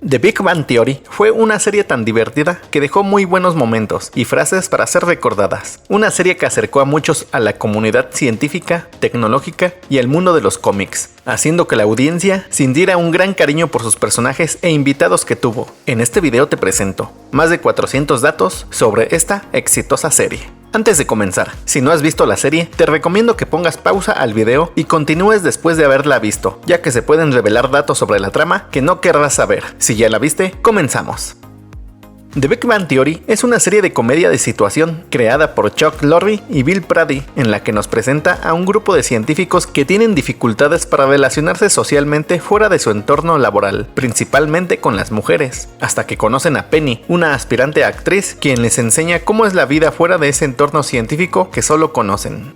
The Big Bang Theory fue una serie tan divertida que dejó muy buenos momentos y frases para ser recordadas. Una serie que acercó a muchos a la comunidad científica, tecnológica y al mundo de los cómics, haciendo que la audiencia sintiera un gran cariño por sus personajes e invitados que tuvo. En este video te presento más de 400 datos sobre esta exitosa serie. Antes de comenzar, si no has visto la serie, te recomiendo que pongas pausa al video y continúes después de haberla visto, ya que se pueden revelar datos sobre la trama que no querrás saber. Si ya la viste, comenzamos. The Big Bang Theory es una serie de comedia de situación creada por Chuck Lorre y Bill Prady, en la que nos presenta a un grupo de científicos que tienen dificultades para relacionarse socialmente fuera de su entorno laboral, principalmente con las mujeres, hasta que conocen a Penny, una aspirante actriz, quien les enseña cómo es la vida fuera de ese entorno científico que solo conocen.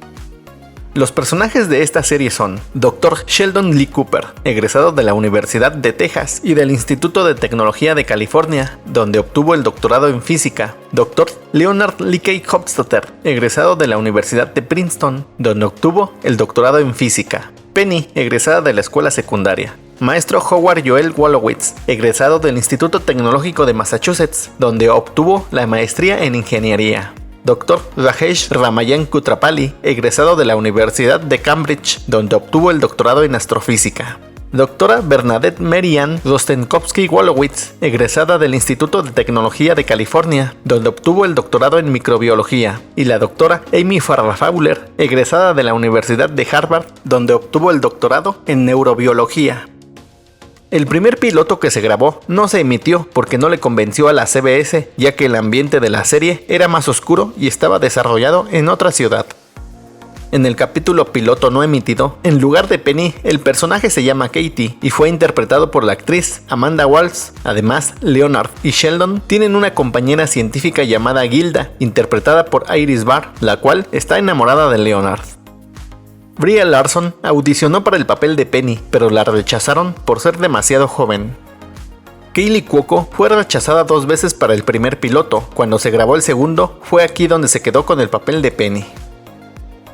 Los personajes de esta serie son Dr. Sheldon Lee Cooper, egresado de la Universidad de Texas y del Instituto de Tecnología de California, donde obtuvo el doctorado en física. Dr. Leonard Leakey Hofstadter, egresado de la Universidad de Princeton, donde obtuvo el doctorado en física. Penny, egresada de la escuela secundaria. Maestro Howard Joel Wolowitz, egresado del Instituto Tecnológico de Massachusetts, donde obtuvo la maestría en ingeniería. Dr. Rajesh Ramayan Kutrapali, egresado de la Universidad de Cambridge, donde obtuvo el doctorado en astrofísica. Doctora Bernadette Mary Ann Rostenkowski-Wolowitz, egresada del Instituto de Tecnología de California, donde obtuvo el doctorado en microbiología. Y la doctora Amy Farrah Fowler, egresada de la Universidad de Harvard, donde obtuvo el doctorado en neurobiología. El primer piloto que se grabó no se emitió porque no le convenció a la CBS, ya que el ambiente de la serie era más oscuro y estaba desarrollado en otra ciudad. En el capítulo piloto no emitido, en lugar de Penny, el personaje se llama Katie y fue interpretado por la actriz Amanda Walsh. Además, Leonard y Sheldon tienen una compañera científica llamada Gilda, interpretada por Iris Barr, la cual está enamorada de Leonard. Brie Larson audicionó para el papel de Penny, pero la rechazaron por ser demasiado joven. Kaley Cuoco fue rechazada 2 veces para el primer piloto. Cuando se grabó el segundo, fue aquí donde se quedó con el papel de Penny.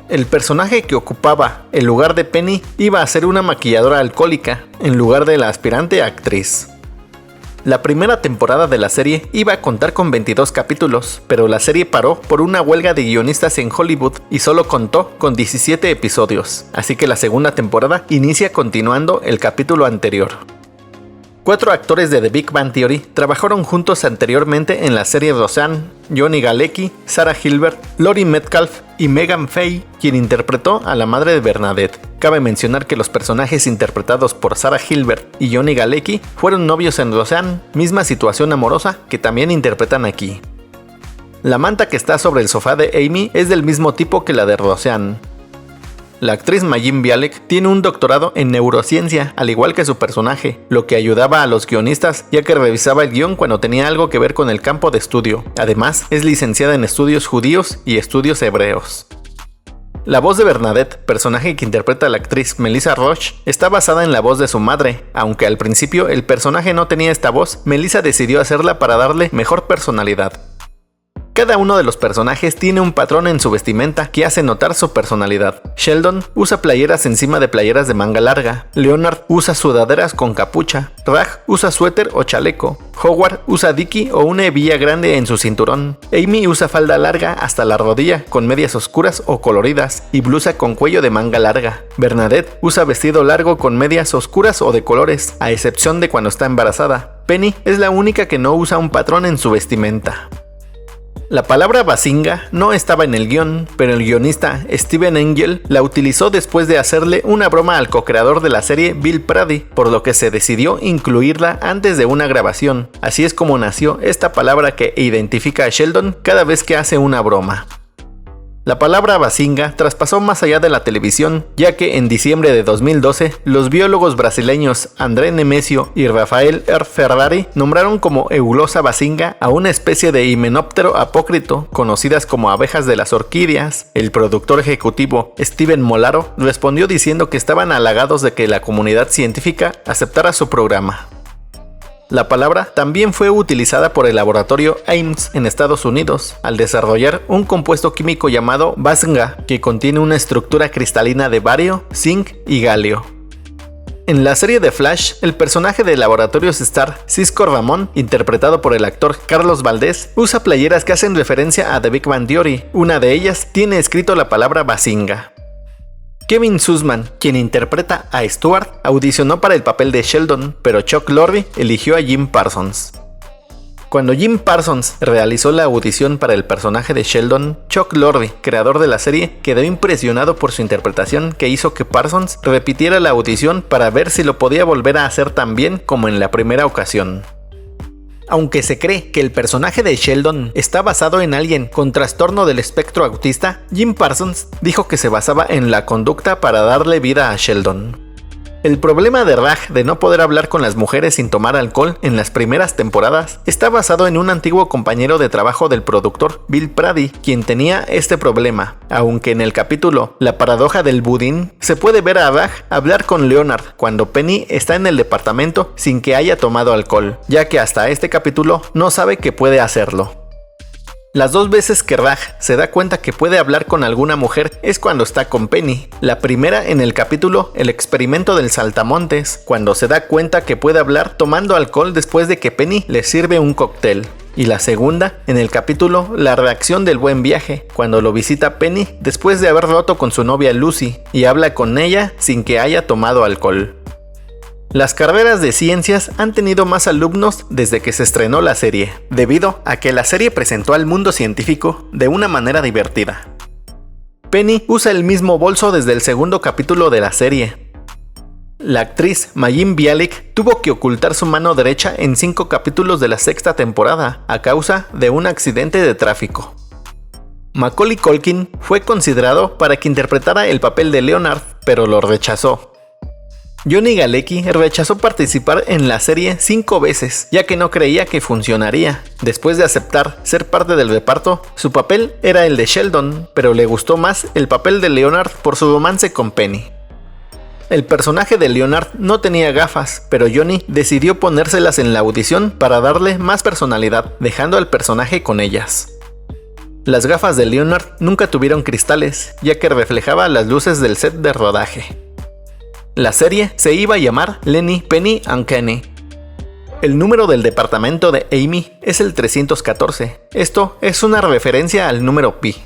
El personaje que ocupaba el lugar de Penny iba a ser una maquilladora alcohólica, en lugar de la aspirante actriz. La primera temporada de la serie iba a contar con 22 capítulos, pero la serie paró por una huelga de guionistas en Hollywood y solo contó con 17 episodios, así que la segunda temporada inicia continuando el capítulo anterior. 4 actores de The Big Bang Theory trabajaron juntos anteriormente en la serie Roseanne: Johnny Galecki, Sarah Hilbert, Laurie Metcalf y Megan Fay, quien interpretó a la madre de Bernadette. Cabe mencionar que los personajes interpretados por Sarah Hilbert y Johnny Galecki fueron novios en Roseanne, misma situación amorosa que también interpretan aquí. La manta que está sobre el sofá de Amy es del mismo tipo que la de Roseanne. La actriz Mayim Bialik tiene un doctorado en neurociencia, al igual que su personaje, lo que ayudaba a los guionistas ya que revisaba el guión cuando tenía algo que ver con el campo de estudio. Además, es licenciada en estudios judíos y estudios hebreos. La voz de Bernadette, personaje que interpreta la actriz Melissa Roche, está basada en la voz de su madre. Aunque al principio el personaje no tenía esta voz, Melissa decidió hacerla para darle mejor personalidad. Cada uno de los personajes tiene un patrón en su vestimenta que hace notar su personalidad. Sheldon usa playeras encima de playeras de manga larga. Leonard usa sudaderas con capucha. Raj usa suéter o chaleco. Howard usa dicky o una hebilla grande en su cinturón. Amy usa falda larga hasta la rodilla con medias oscuras o coloridas y blusa con cuello de manga larga. Bernadette usa vestido largo con medias oscuras o de colores, a excepción de cuando está embarazada. Penny es la única que no usa un patrón en su vestimenta. La palabra bazinga no estaba en el guión, pero el guionista Steven Engel la utilizó después de hacerle una broma al co-creador de la serie, Bill Prady, por lo que se decidió incluirla antes de una grabación. Así es como nació esta palabra que identifica a Sheldon cada vez que hace una broma. La palabra bazinga traspasó más allá de la televisión, ya que en diciembre de 2012, los biólogos brasileños André Nemesio y Rafael R. Ferrari nombraron como Euglossa bazinga a una especie de Hymenoptero apócrito, conocidas como abejas de las orquídeas. El productor ejecutivo Steven Molaro respondió diciendo que estaban halagados de que la comunidad científica aceptara su programa. La palabra también fue utilizada por el laboratorio Ames en Estados Unidos al desarrollar un compuesto químico llamado bazinga que contiene una estructura cristalina de bario, zinc y galio. En la serie de Flash, el personaje de Laboratorios Star, Cisco Ramón, interpretado por el actor Carlos Valdés, usa playeras que hacen referencia a The Big Bang Theory. Una de ellas tiene escrito la palabra Bazinga. Kevin Sussman, quien interpreta a Stuart, audicionó para el papel de Sheldon, pero Chuck Lorre eligió a Jim Parsons. Cuando Jim Parsons realizó la audición para el personaje de Sheldon, Chuck Lorre, creador de la serie, quedó impresionado por su interpretación, que hizo que Parsons repitiera la audición para ver si lo podía volver a hacer tan bien como en la primera ocasión. Aunque se cree que el personaje de Sheldon está basado en alguien con trastorno del espectro autista, Jim Parsons dijo que se basaba en la conducta para darle vida a Sheldon. El problema de Raj de no poder hablar con las mujeres sin tomar alcohol en las primeras temporadas está basado en un antiguo compañero de trabajo del productor, Bill Prady, quien tenía este problema, aunque en el capítulo La paradoja del budín se puede ver a Raj hablar con Leonard cuando Penny está en el departamento sin que haya tomado alcohol, ya que hasta este capítulo no sabe que puede hacerlo. Las dos veces que Raj se da cuenta que puede hablar con alguna mujer es cuando está con Penny. La primera en el capítulo El experimento del saltamontes, cuando se da cuenta que puede hablar tomando alcohol después de que Penny le sirve un cóctel. Y la segunda en el capítulo La reacción del buen viaje, cuando lo visita Penny después de haber roto con su novia Lucy y habla con ella sin que haya tomado alcohol. Las carreras de ciencias han tenido más alumnos desde que se estrenó la serie, debido a que la serie presentó al mundo científico de una manera divertida. Penny usa el mismo bolso desde el segundo capítulo de la serie. La actriz Mayim Bialik tuvo que ocultar su mano derecha en 5 capítulos de la sexta temporada a causa de un accidente de tráfico. Macaulay Culkin fue considerado para que interpretara el papel de Leonard, pero lo rechazó. Johnny Galecki rechazó participar en la serie 5 veces, ya que no creía que funcionaría. Después de aceptar ser parte del reparto, su papel era el de Sheldon, pero le gustó más el papel de Leonard por su romance con Penny. El personaje de Leonard no tenía gafas, pero Johnny decidió ponérselas en la audición para darle más personalidad, dejando al personaje con ellas. Las gafas de Leonard nunca tuvieron cristales, ya que reflejaba las luces del set de rodaje. La serie se iba a llamar Lenny, Penny and Kenny. El número del departamento de Amy es el 314. Esto es una referencia al número pi.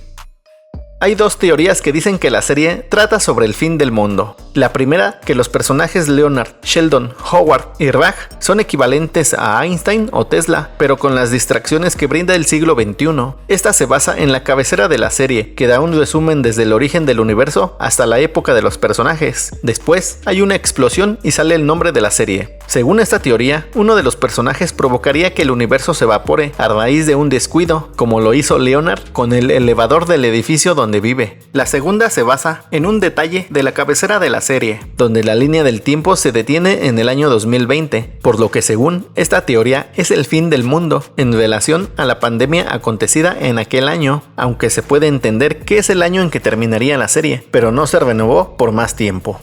Hay 2 teorías que dicen que la serie trata sobre el fin del mundo. La primera, que los personajes Leonard, Sheldon, Howard y Raj son equivalentes a Einstein o Tesla, pero con las distracciones que brinda el siglo XXI. Esta se basa en la cabecera de la serie, que da un resumen desde el origen del universo hasta la época de los personajes. Después, hay una explosión y sale el nombre de la serie. Según esta teoría, uno de los personajes provocaría que el universo se evapore a raíz de un descuido, como lo hizo Leonard con el elevador del edificio donde vive. La segunda se basa en un detalle de la cabecera de la serie, donde la línea del tiempo se detiene en el año 2020, por lo que según esta teoría es el fin del mundo en relación a la pandemia acontecida en aquel año, aunque se puede entender que es el año en que terminaría la serie, pero no se renovó por más tiempo.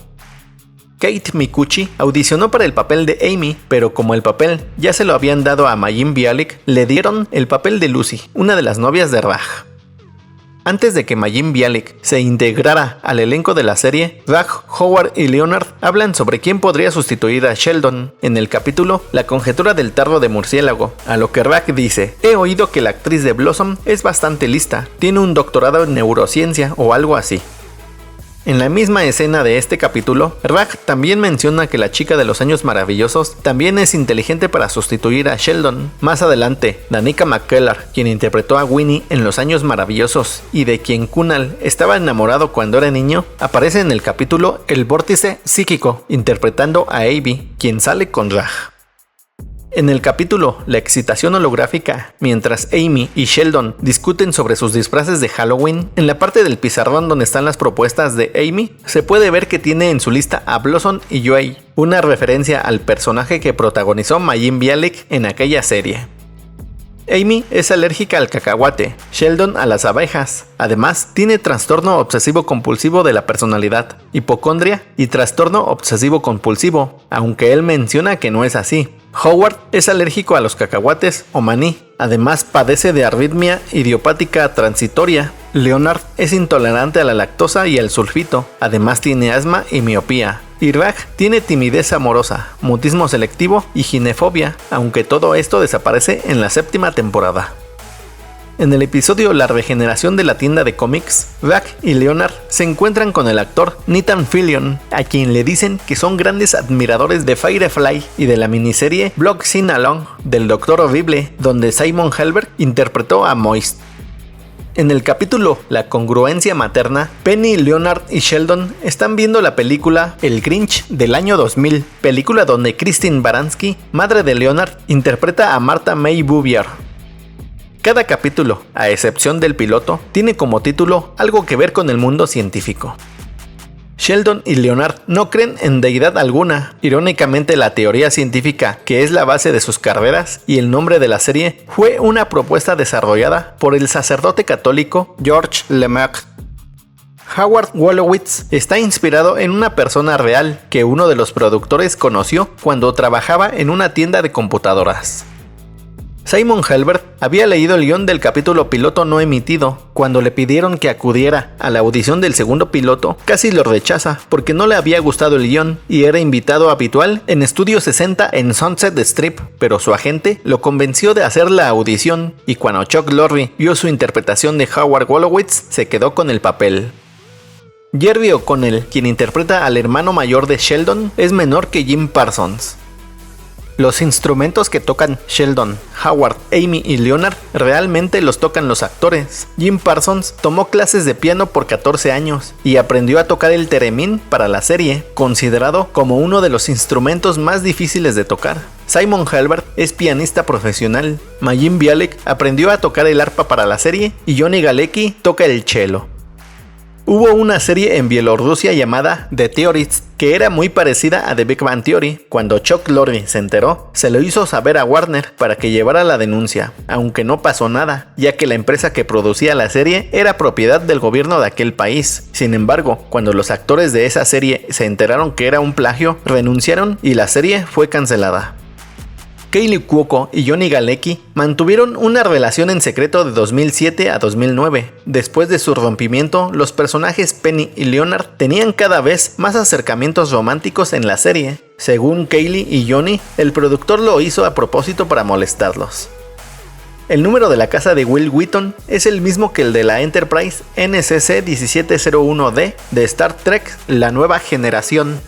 Kate Micucci audicionó para el papel de Amy, pero como el papel ya se lo habían dado a Mayim Bialik, le dieron el papel de Lucy, una de las novias de Raj. Antes de que Mayim Bialik se integrara al elenco de la serie, Raj, Howard y Leonard hablan sobre quién podría sustituir a Sheldon en el capítulo La conjetura del tarro de murciélago, a lo que Raj dice: he oído que la actriz de Blossom es bastante lista, tiene un doctorado en neurociencia o algo así. En la misma escena de este capítulo, Raj también menciona que la chica de los años maravillosos también es inteligente para sustituir a Sheldon. Más adelante, Danica McKellar, quien interpretó a Winnie en Los Años Maravillosos y de quien Kunal estaba enamorado cuando era niño, aparece en el capítulo El vórtice psíquico, interpretando a Abby, quien sale con Raj. En el capítulo La excitación holográfica, mientras Amy y Sheldon discuten sobre sus disfraces de Halloween, en la parte del pizarrón donde están las propuestas de Amy, se puede ver que tiene en su lista a Blossom y Joey, una referencia al personaje que protagonizó Mayim Bialik en aquella serie. Amy es alérgica al cacahuate, Sheldon a las abejas. Además, tiene trastorno obsesivo-compulsivo de la personalidad, hipocondria y trastorno obsesivo-compulsivo, aunque él menciona que no es así. Howard es alérgico a los cacahuates o maní. Además, padece de arritmia idiopática transitoria. Leonard es intolerante a la lactosa y al sulfito. Además, tiene asma y miopía. y Raj tiene timidez amorosa, mutismo selectivo y ginefobia, aunque todo esto desaparece en la 7ª temporada. En el episodio La regeneración de la tienda de cómics, Raj y Leonard se encuentran con el actor Nathan Fillion, a quien le dicen que son grandes admiradores de Firefly y de la miniserie Blood Sing Along del Doctor Horrible, donde Simon Helberg interpretó a Moist. En el capítulo La congruencia materna, Penny, Leonard y Sheldon están viendo la película El Grinch del año 2000, película donde Christine Baranski, madre de Leonard, interpreta a Martha May Bouvier. Cada capítulo, a excepción del piloto, tiene como título algo que ver con el mundo científico. Sheldon y Leonard no creen en deidad alguna. Irónicamente, la teoría científica, que es la base de sus carreras y el nombre de la serie, fue una propuesta desarrollada por el sacerdote católico George Lemaire. Howard Wolowitz está inspirado en una persona real que uno de los productores conoció cuando trabajaba en una tienda de computadoras. Simon Helberg había leído el guión del capítulo piloto no emitido. Cuando le pidieron que acudiera a la audición del segundo piloto, casi lo rechaza porque no le había gustado el guión y era invitado habitual en Estudio 60 en Sunset Strip, pero su agente lo convenció de hacer la audición y cuando Chuck Lorre vio su interpretación de Howard Wolowitz, se quedó con el papel. Jerry O'Connell, quien interpreta al hermano mayor de Sheldon, es menor que Jim Parsons. Los instrumentos que tocan Sheldon, Howard, Amy y Leonard realmente los tocan los actores. Jim Parsons tomó clases de piano por 14 años y aprendió a tocar el theremin para la serie, considerado como uno de los instrumentos más difíciles de tocar. Simon Helberg es pianista profesional. Mayim Bialik aprendió a tocar el arpa para la serie y Johnny Galecki toca el cello. Hubo una serie en Bielorrusia llamada The Theorists que era muy parecida a The Big Bang Theory. Cuando Chuck Lorre se enteró, se lo hizo saber a Warner para que llevara la denuncia, aunque no pasó nada, ya que la empresa que producía la serie era propiedad del gobierno de aquel país. Sin embargo, cuando los actores de esa serie se enteraron que era un plagio, renunciaron y la serie fue cancelada. Kaley Cuoco y Johnny Galecki mantuvieron una relación en secreto de 2007 a 2009. Después de su rompimiento, los personajes Penny y Leonard tenían cada vez más acercamientos románticos en la serie. Según Kaley y Johnny, el productor lo hizo a propósito para molestarlos. El número de la casa de Will Wheaton es el mismo que el de la Enterprise NCC 1701D de Star Trek La Nueva Generación.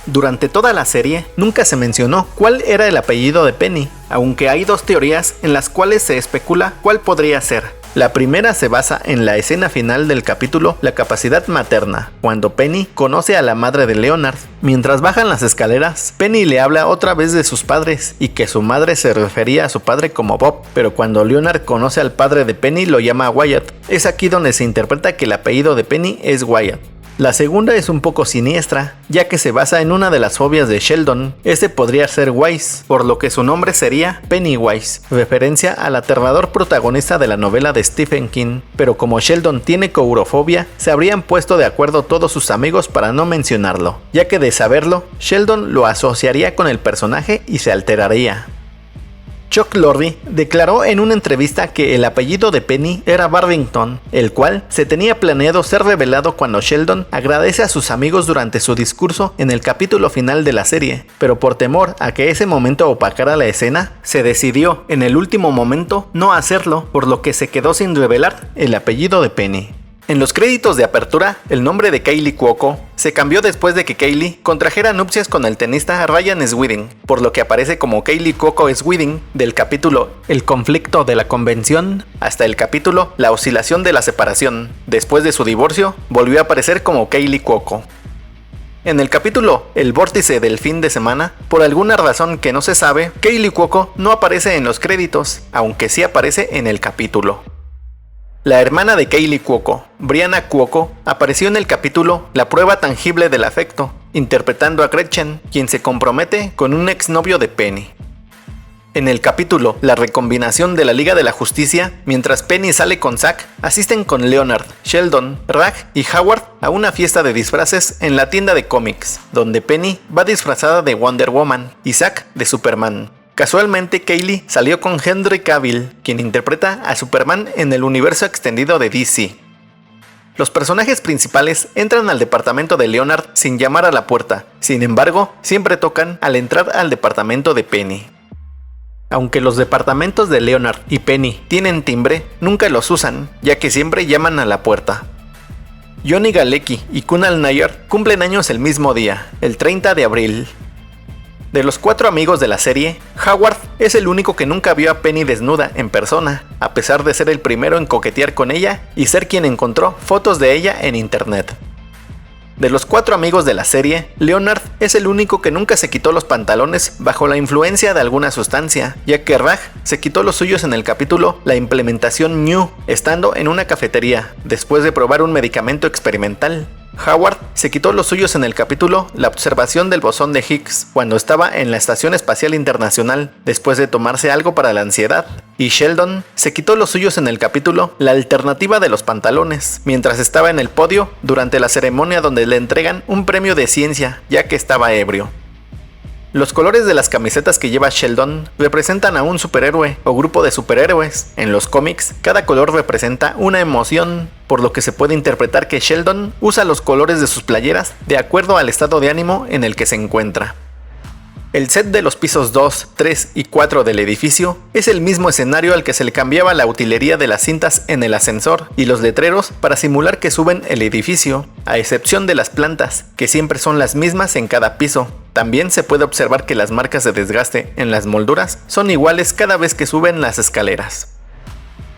Durante toda la serie nunca se mencionó cuál era el apellido de Penny, aunque hay dos teorías en las cuales se especula cuál podría ser. La primera se basa en la escena final del capítulo La capacidad materna, cuando Penny conoce a la madre de Leonard. Mientras bajan las escaleras, Penny le habla otra vez de sus padres y que su madre se refería a su padre como Bob, pero cuando Leonard conoce al padre de Penny lo llama Wyatt. Es aquí donde se interpreta que el apellido de Penny es Wyatt. La segunda es un poco siniestra, ya que se basa en una de las fobias de Sheldon. Este podría ser Wise, por lo que su nombre sería Pennywise, referencia al aterrador protagonista de la novela de Stephen King. Pero como Sheldon tiene courofobia, se habrían puesto de acuerdo todos sus amigos para no mencionarlo, ya que de saberlo, Sheldon lo asociaría con el personaje y se alteraría. Chuck Lorre declaró en una entrevista que el apellido de Penny era Barrington, el cual se tenía planeado ser revelado cuando Sheldon agradece a sus amigos durante su discurso en el capítulo final de la serie, pero por temor a que ese momento opacara la escena, se decidió en el último momento no hacerlo, por lo que se quedó sin revelar el apellido de Penny. En los créditos de apertura, el nombre de Kaley Cuoco se cambió después de que Kaley contrajera nupcias con el tenista Ryan Swiding, por lo que aparece como Kaley Cuoco Swiding del capítulo El conflicto de la convención hasta el capítulo La oscilación de la separación. Después de su divorcio, volvió a aparecer como Kaley Cuoco. En el capítulo El vórtice del fin de semana, por alguna razón que no se sabe, Kaley Cuoco no aparece en los créditos, aunque sí aparece en el capítulo. La hermana de Kaley Cuoco, Brianna Cuoco, apareció en el capítulo La prueba tangible del afecto, interpretando a Gretchen, quien se compromete con un exnovio de Penny. En el capítulo La recombinación de la Liga de la Justicia, mientras Penny sale con Zack, asisten con Leonard, Sheldon, Raj y Howard a una fiesta de disfraces en la tienda de cómics, donde Penny va disfrazada de Wonder Woman y Zack de Superman. Casualmente, Kaley salió con Henry Cavill, quien interpreta a Superman en el universo extendido de DC. Los personajes principales entran al departamento de Leonard sin llamar a la puerta, sin embargo, siempre tocan al entrar al departamento de Penny. Aunque los departamentos de Leonard y Penny tienen timbre, nunca los usan, ya que siempre llaman a la puerta. Johnny Galecki y Kunal Nayyar cumplen años el mismo día, el 30 de abril. De los 4 amigos de la serie, Howard es el único que nunca vio a Penny desnuda en persona, a pesar de ser el primero en coquetear con ella y ser quien encontró fotos de ella en internet. De los 4 amigos de la serie, Leonard es el único que nunca se quitó los pantalones bajo la influencia de alguna sustancia, ya que Raj se quitó los suyos en el capítulo La implementación New, estando en una cafetería, después de probar un medicamento experimental. Howard se quitó los suyos en el capítulo La observación del bosón de Higgs, cuando estaba en la Estación Espacial Internacional, después de tomarse algo para la ansiedad. Y Sheldon se quitó los suyos en el capítulo La alternativa de los pantalones, mientras estaba en el podio durante la ceremonia donde le entregan un premio de ciencia, ya que estaba ebrio. Los colores de las camisetas que lleva Sheldon representan a un superhéroe o grupo de superhéroes. En los cómics, cada color representa una emoción, por lo que se puede interpretar que Sheldon usa los colores de sus playeras de acuerdo al estado de ánimo en el que se encuentra. El set de los pisos 2, 3 y 4 del edificio es el mismo escenario al que se le cambiaba la utilería de las cintas en el ascensor y los letreros para simular que suben el edificio, a excepción de las plantas, que siempre son las mismas en cada piso. También se puede observar que las marcas de desgaste en las molduras son iguales cada vez que suben las escaleras.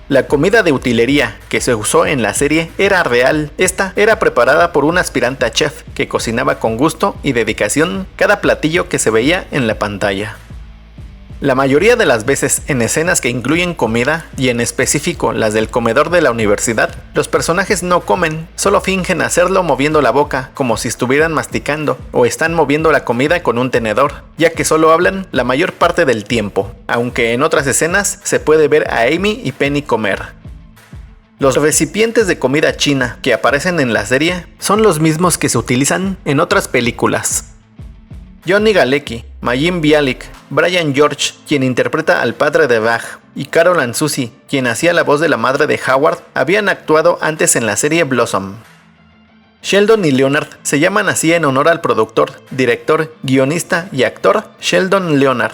La comida de utilería que se usó en la serie era real. Esta era preparada por un aspirante a chef que cocinaba con gusto y dedicación cada platillo que se veía en la pantalla. La mayoría de las veces en escenas que incluyen comida, y en específico las del comedor de la universidad, los personajes no comen, solo fingen hacerlo moviendo la boca como si estuvieran masticando o están moviendo la comida con un tenedor, ya que solo hablan la mayor parte del tiempo, aunque en otras escenas se puede ver a Amy y Penny comer. Los recipientes de comida china que aparecen en la serie son los mismos que se utilizan en otras películas. Johnny Galecki, Mayim Bialik, Brian George, quien interpreta al padre de Raj, y Carol Ann Susi, quien hacía la voz de la madre de Howard, habían actuado antes en la serie Blossom. Sheldon y Leonard se llaman así en honor al productor, director, guionista y actor Sheldon Leonard.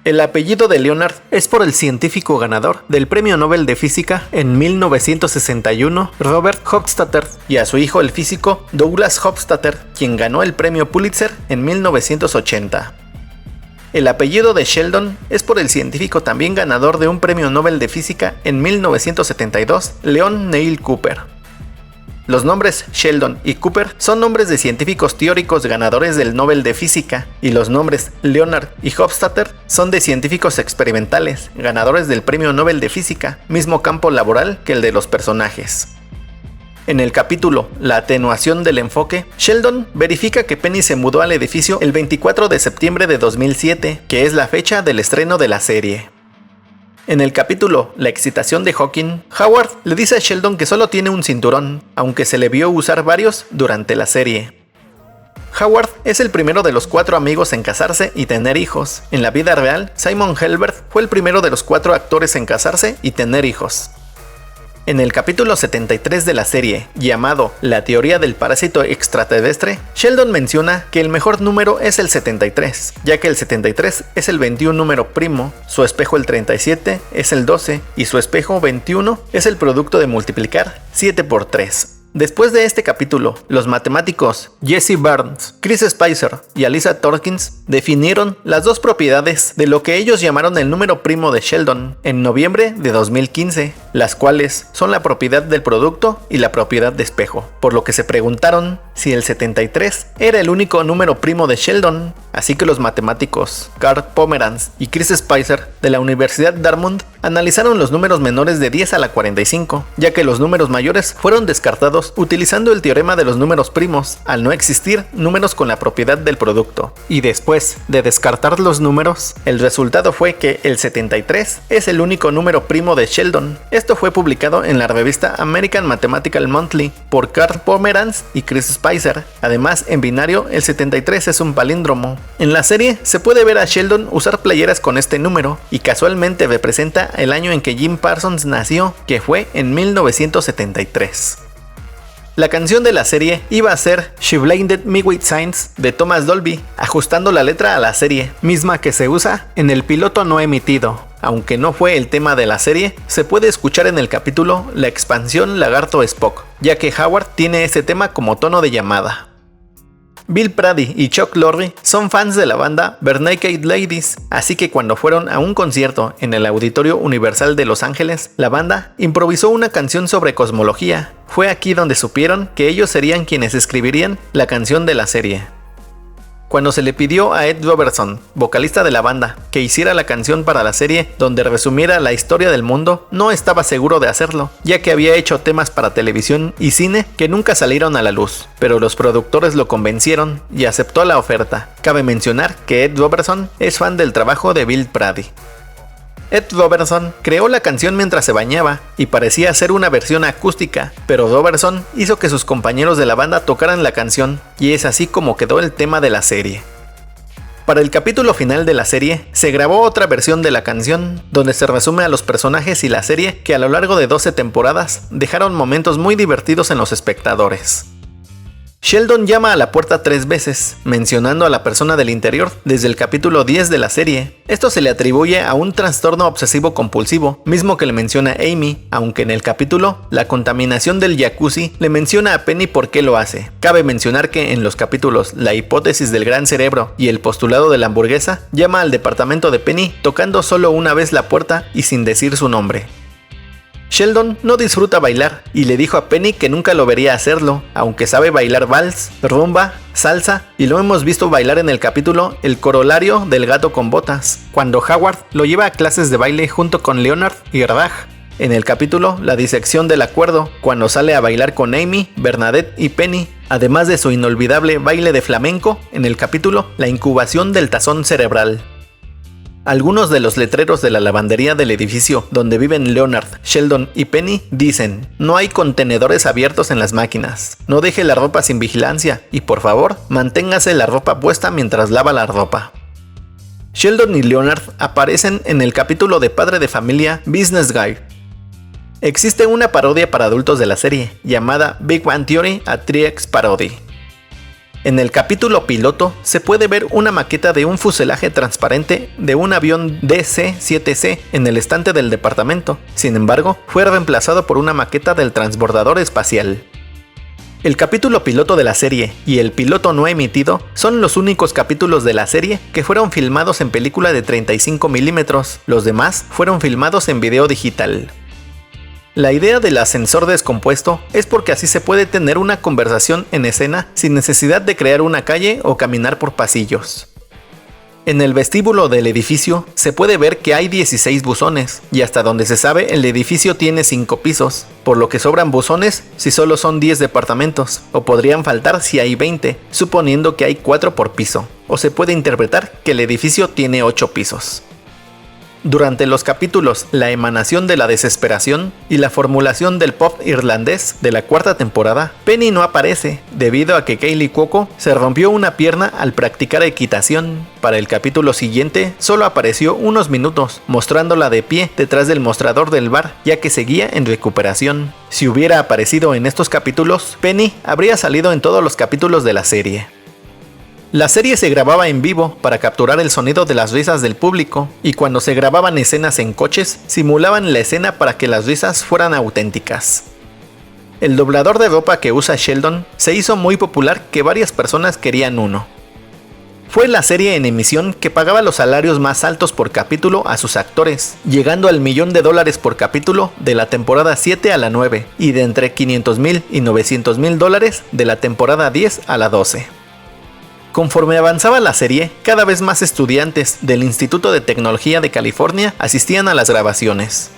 El apellido de Leonard es por el científico ganador del Premio Nobel de Física en 1961, Robert Hofstadter, y a su hijo el físico Douglas Hofstadter, quien ganó el Premio Pulitzer en 1980. El apellido de Sheldon es por el científico también ganador de un Premio Nobel de Física en 1972, Leon Neil Cooper. Los nombres Sheldon y Cooper son nombres de científicos teóricos ganadores del Nobel de Física, y los nombres Leonard y Hofstadter son de científicos experimentales, ganadores del Premio Nobel de Física, mismo campo laboral que el de los personajes. En el capítulo La atenuación del enfoque, Sheldon verifica que Penny se mudó al edificio el 24 de septiembre de 2007, que es la fecha del estreno de la serie. En el capítulo La excitación de Hawking, Howard le dice a Sheldon que solo tiene un cinturón, aunque se le vio usar varios durante la serie. Howard es el primero de los 4 amigos en casarse y tener hijos. En la vida real, Simon Helberg fue el primero de los 4 actores en casarse y tener hijos. En el capítulo 73 de la serie, llamado La teoría del parásito extraterrestre, Sheldon menciona que el mejor número es el 73, ya que el 73 es el 21 número primo, su espejo el 37 es el 12 y su espejo 21 es el producto de multiplicar 7 por 3. Después de este capítulo, los matemáticos Jesse Burns, Chris Spicer y Alyssa Torkins definieron las 2 propiedades de lo que ellos llamaron el número primo de Sheldon en noviembre de 2015, las cuales son la propiedad del producto y la propiedad de espejo, por lo que se preguntaron si el 73 era el único número primo de Sheldon, así que los matemáticos Carl Pomerantz y Chris Spicer de la Universidad Dartmouth analizaron los números menores de 10 a la 45, ya que los números mayores fueron descartados utilizando el teorema de los números primos, al no existir números con la propiedad del producto. Y después de descartar los números, el resultado fue que el 73 es el único número primo de Sheldon. Esto fue publicado en la revista American Mathematical Monthly por Carl Pomerantz y Chris Spicer. Además, en binario, el 73 es un palíndromo. En la serie se puede ver a Sheldon usar playeras con este número, y casualmente representa el año en que Jim Parsons nació, que fue en 1973. La canción de la serie iba a ser She Blinded Me With Signs de Thomas Dolby, ajustando la letra a la serie, misma que se usa en el piloto no emitido. Aunque no fue el tema de la serie, se puede escuchar en el capítulo La expansión Lagarto Spock, ya que Howard tiene ese tema como tono de llamada. Bill Prady y Chuck Lorre son fans de la banda Barenaked Ladies, así que cuando fueron a un concierto en el Auditorio Universal de Los Ángeles, la banda improvisó una canción sobre cosmología. Fue aquí donde supieron que ellos serían quienes escribirían la canción de la serie. Cuando se le pidió a Ed Robertson, vocalista de la banda, que hiciera la canción para la serie donde resumiera la historia del mundo, no estaba seguro de hacerlo, ya que había hecho temas para televisión y cine que nunca salieron a la luz, pero los productores lo convencieron y aceptó la oferta. Cabe mencionar que Ed Robertson es fan del trabajo de Bill Prady. Ed Robertson creó la canción mientras se bañaba y parecía ser una versión acústica, pero Robertson hizo que sus compañeros de la banda tocaran la canción y es así como quedó el tema de la serie. Para el capítulo final de la serie, se grabó otra versión de la canción, donde se resume a los personajes y la serie que a lo largo de 12 temporadas dejaron momentos muy divertidos en los espectadores. Sheldon llama a la puerta 3 veces, mencionando a la persona del interior desde el capítulo 10 de la serie. Esto se le atribuye a un trastorno obsesivo compulsivo, mismo que le menciona Amy, aunque en el capítulo, la contaminación del jacuzzi le menciona a Penny por qué lo hace. Cabe mencionar que en los capítulos La hipótesis del gran cerebro y El postulado de la hamburguesa, llama al departamento de Penny tocando solo una vez la puerta y sin decir su nombre. Sheldon no disfruta bailar y le dijo a Penny que nunca lo vería hacerlo, aunque sabe bailar vals, rumba, salsa y lo hemos visto bailar en el capítulo El corolario del gato con botas, cuando Howard lo lleva a clases de baile junto con Leonard y Raj. En el capítulo La disección del acuerdo, cuando sale a bailar con Amy, Bernadette y Penny, además de su inolvidable baile de flamenco en el capítulo La incubación del tazón cerebral. Algunos de los letreros de la lavandería del edificio donde viven Leonard, Sheldon y Penny dicen: no hay contenedores abiertos en las máquinas, no deje la ropa sin vigilancia y por favor manténgase la ropa puesta mientras lava la ropa. Sheldon y Leonard aparecen en el capítulo de Padre de Familia Business Guy. Existe una parodia para adultos de la serie llamada Big Bang Theory a 3X Parody. En el capítulo piloto se puede ver una maqueta de un fuselaje transparente de un avión DC-7C en el estante del departamento. Sin embargo, fue reemplazado por una maqueta del transbordador espacial. El capítulo piloto de la serie y el piloto no emitido son los únicos capítulos de la serie que fueron filmados en película de 35 milímetros. Los demás fueron filmados en video digital. La idea del ascensor descompuesto es porque así se puede tener una conversación en escena sin necesidad de crear una calle o caminar por pasillos. En el vestíbulo del edificio se puede ver que hay 16 buzones y hasta donde se sabe el edificio tiene 5 pisos, por lo que sobran buzones si solo son 10 departamentos, o podrían faltar si hay 20, suponiendo que hay 4 por piso, o se puede interpretar que el edificio tiene 8 pisos. Durante los capítulos La emanación de la desesperación y la formulación del pop irlandés de la 4ª temporada, Penny no aparece debido a que Kaley Cuoco se rompió una pierna al practicar equitación. Para el capítulo siguiente solo apareció unos minutos, mostrándola de pie detrás del mostrador del bar, ya que seguía en recuperación. Si hubiera aparecido en estos capítulos, Penny habría salido en todos los capítulos de la serie. La serie se grababa en vivo para capturar el sonido de las risas del público, y cuando se grababan escenas en coches, simulaban la escena para que las risas fueran auténticas. El doblador de ropa que usa Sheldon se hizo muy popular que varias personas querían uno. Fue la serie en emisión que pagaba los salarios más altos por capítulo a sus actores, llegando al $1,000,000 por capítulo de la temporada 7 a la 9, y de entre $500,000 y $900,000 de la temporada 10 a la 12. Conforme avanzaba la serie, cada vez más estudiantes del Instituto de Tecnología de California asistían a las grabaciones.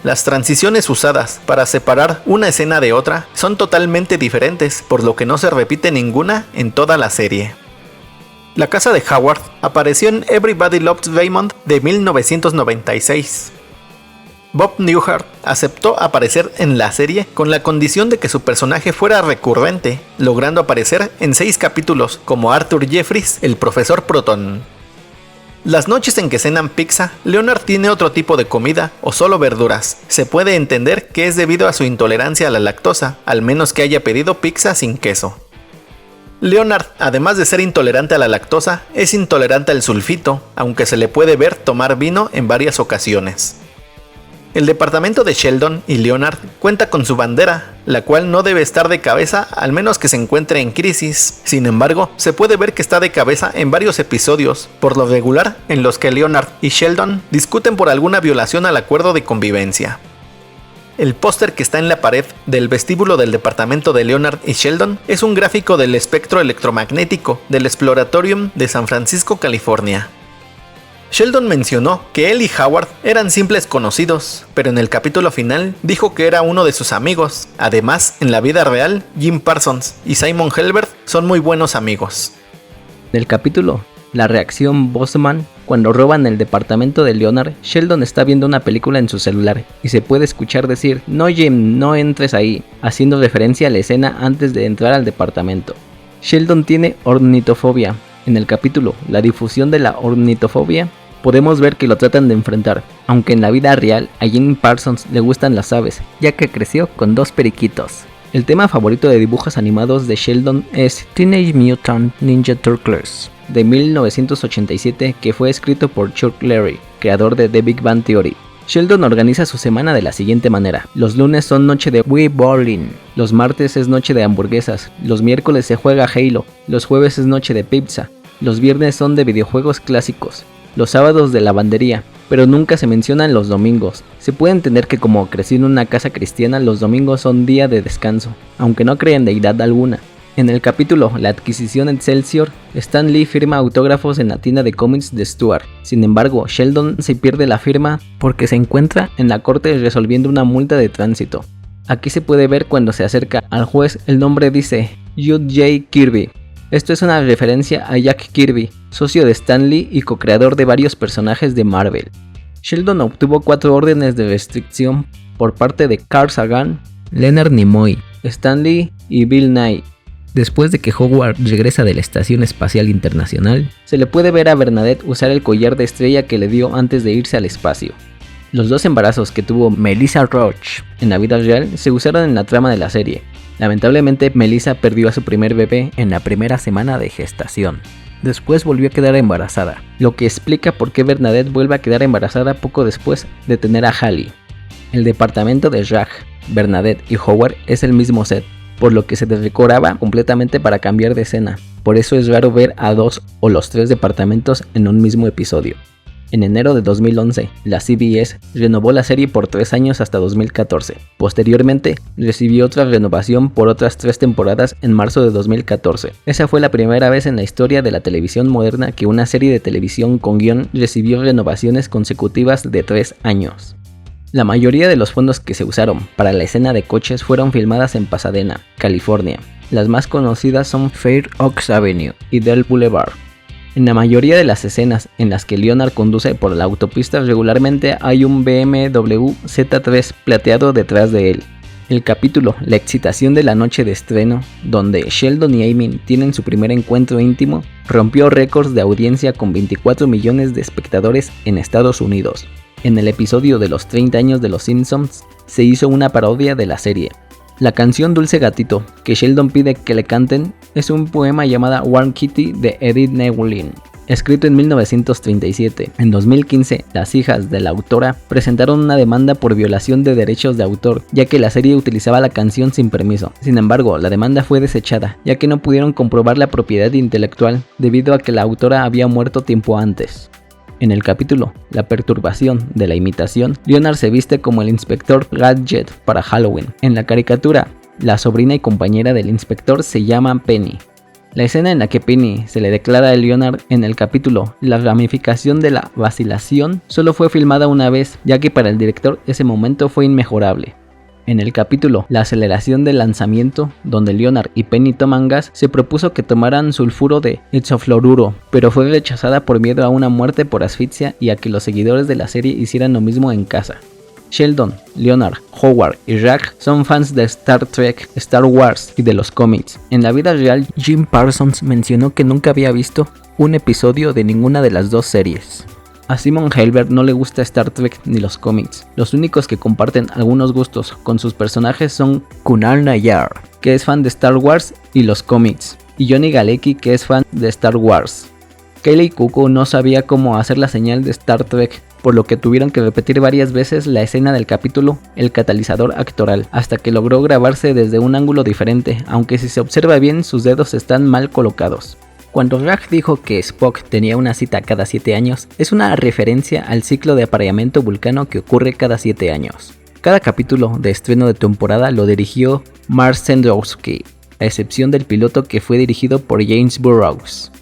Las transiciones usadas para separar una escena de otra son totalmente diferentes, por lo que no se repite ninguna en toda la serie. La casa de Howard apareció en Everybody Loves Raymond de 1996. Bob Newhart aceptó aparecer en la serie con la condición de que su personaje fuera recurrente, logrando aparecer en 6 capítulos como Arthur Jeffries, el profesor Proton. Las noches en que cenan pizza, Leonard tiene otro tipo de comida o solo verduras. Se puede entender que es debido a su intolerancia a la lactosa, al menos que haya pedido pizza sin queso. Leonard, además de ser intolerante a la lactosa, es intolerante al sulfito, aunque se le puede ver tomar vino en varias ocasiones. El departamento de Sheldon y Leonard cuenta con su bandera, la cual no debe estar de cabeza al menos que se encuentre en crisis. Sin embargo, se puede ver que está de cabeza en varios episodios, por lo regular en los que Leonard y Sheldon discuten por alguna violación al acuerdo de convivencia. El póster que está en la pared del vestíbulo del departamento de Leonard y Sheldon es un gráfico del espectro electromagnético del Exploratorium de San Francisco, California. Sheldon mencionó que él y Howard eran simples conocidos, pero en el capítulo final dijo que era uno de sus amigos. Además, en la vida real, Jim Parsons y Simon Helberg son muy buenos amigos. En el capítulo La reacción Bosman, cuando roban el departamento de Leonard, Sheldon está viendo una película en su celular y se puede escuchar decir "No Jim, no entres ahí", haciendo referencia a la escena antes de entrar al departamento. Sheldon tiene ornitofobia. En el capítulo La difusión de la ornitofobia, podemos ver que lo tratan de enfrentar, aunque en la vida real a Jim Parsons le gustan las aves, ya que creció con 2 periquitos. El tema favorito de dibujos animados de Sheldon es Teenage Mutant Ninja Turtles, de 1987, que fue escrito por Chuck Lorre, creador de The Big Bang Theory. Sheldon organiza su semana de la siguiente manera: los lunes son noche de Wii Bowling, los martes es noche de hamburguesas, los miércoles se juega Halo, los jueves es noche de pizza, los viernes son de videojuegos clásicos, los sábados de lavandería, pero nunca se mencionan los domingos. Se puede entender que como crecí en una casa cristiana, los domingos son día de descanso, aunque no creen en deidad alguna. En el capítulo La adquisición Excelsior, Stan Lee firma autógrafos en la tienda de cómics de Stuart. Sin embargo, Sheldon se pierde la firma porque se encuentra en la corte resolviendo una multa de tránsito. Aquí se puede ver cuando se acerca al juez, el nombre dice Judd J. Kirby. Esto es una referencia a Jack Kirby, socio de Stan Lee y co-creador de varios personajes de Marvel. Sheldon obtuvo 4 órdenes de restricción por parte de Carl Sagan, Leonard Nimoy, Stan Lee y Bill Nye. Después de que Howard regresa de la Estación Espacial Internacional, se le puede ver a Bernadette usar el collar de estrella que le dio antes de irse al espacio. Los 2 embarazos que tuvo Melissa Roach en la vida real se usaron en la trama de la serie. Lamentablemente, Melissa perdió a su primer bebé en la primera semana de gestación. Después volvió a quedar embarazada, lo que explica por qué Bernadette vuelve a quedar embarazada poco después de tener a Hallie. El departamento de Raj, Bernadette y Howard es el mismo set, por lo que se decoraba completamente para cambiar de escena. Por eso es raro ver a 2 o los 3 departamentos en un mismo episodio. En enero de 2011, la CBS renovó la serie por 3 años hasta 2014. Posteriormente, recibió otra renovación por otras 3 temporadas en marzo de 2014. Esa fue la primera vez en la historia de la televisión moderna que una serie de televisión con guión recibió renovaciones consecutivas de 3 años. La mayoría de los fondos que se usaron para la escena de coches fueron filmadas en Pasadena, California. Las más conocidas son Fair Oaks Avenue y Dell Boulevard. En la mayoría de las escenas en las que Leonard conduce por la autopista, regularmente hay un BMW Z3 plateado detrás de él. El capítulo La excitación de la noche de estreno, donde Sheldon y Amy tienen su primer encuentro íntimo, rompió récords de audiencia con 24 millones de espectadores en Estados Unidos. En el episodio de los 30 años de Los Simpsons, se hizo una parodia de la serie. La canción Dulce Gatito, que Sheldon pide que le canten, es un poema llamado Warm Kitty de Edith Neulin, escrito en 1937. En 2015, las hijas de la autora presentaron una demanda por violación de derechos de autor, ya que la serie utilizaba la canción sin permiso. Sin embargo, la demanda fue desechada, ya que no pudieron comprobar la propiedad intelectual debido a que la autora había muerto tiempo antes. En el capítulo La perturbación de la imitación, Leonard se viste como el inspector Gadget para Halloween. En la caricatura, la sobrina y compañera del inspector se llama Penny. La escena en la que Penny se le declara a Leonard en el capítulo La ramificación de la vacilación solo fue filmada una vez, ya que para el director ese momento fue inmejorable. En el capítulo La aceleración del lanzamiento, donde Leonard y Penny toman gas, se propuso que tomaran sulfuro de hexafluoruro, pero fue rechazada por miedo a una muerte por asfixia y a que los seguidores de la serie hicieran lo mismo en casa. Sheldon, Leonard, Howard y Raj son fans de Star Trek, Star Wars y de los cómics. En la vida real, Jim Parsons mencionó que nunca había visto un episodio de ninguna de las dos series. A Simon Helberg no le gusta Star Trek ni los cómics. Los únicos que comparten algunos gustos con sus personajes son Kunal Nayyar, que es fan de Star Wars y los cómics, y Johnny Galecki, que es fan de Star Wars. Kaley Cuoco no sabía cómo hacer la señal de Star Trek, por lo que tuvieron que repetir varias veces la escena del capítulo El catalizador actoral, hasta que logró grabarse desde un ángulo diferente, aunque si se observa bien sus dedos están mal colocados. Cuando Raj dijo que Spock tenía una cita cada 7 años, es una referencia al ciclo de apareamiento vulcano que ocurre cada 7 años. Cada capítulo de estreno de temporada lo dirigió Mark Sandrowski, a excepción del piloto que fue dirigido por James Burrows.